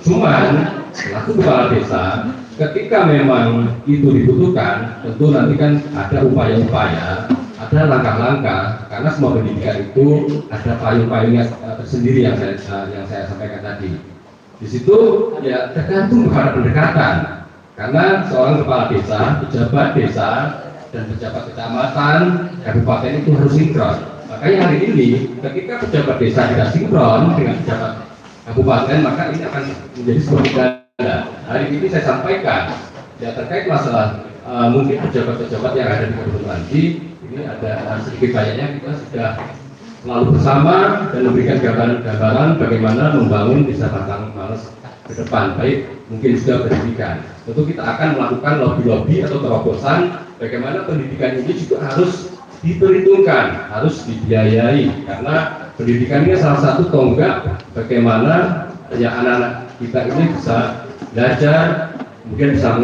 Cuman selaku kepala desa, ketika memang itu dibutuhkan, tentu nanti kan ada upaya-upaya, ada langkah-langkah, karena semua pendidikan itu ada payung-payungnya tersendiri yang saya sampaikan tadi. Di situ ya tergantung kepada pendekatan, karena seorang kepala desa, pejabat desa dan pejabat kecamatan, kabupaten itu harus sinkron. Makanya hari ini ketika pejabat desa tidak sinkron dengan pejabat kabupaten, maka ini akan menjadi sebuah kendala. Hari ini saya sampaikan ya terkait masalah mungkin pejabat-pejabat yang ada di Kabupaten Lanci, ini ada sedikit banyaknya kita sudah selalu bersama dan memberikan gambaran bagaimana membangun desa Batang Males ke depan, baik mungkin juga pendidikan. Tentu kita akan melakukan lobby-lobby atau terobosan bagaimana pendidikan ini juga harus diperhitungkan, harus dibiayai, karena pendidikan ini salah satu tonggak bagaimana ya anak-anak kita ini bisa belajar, kemudian bisa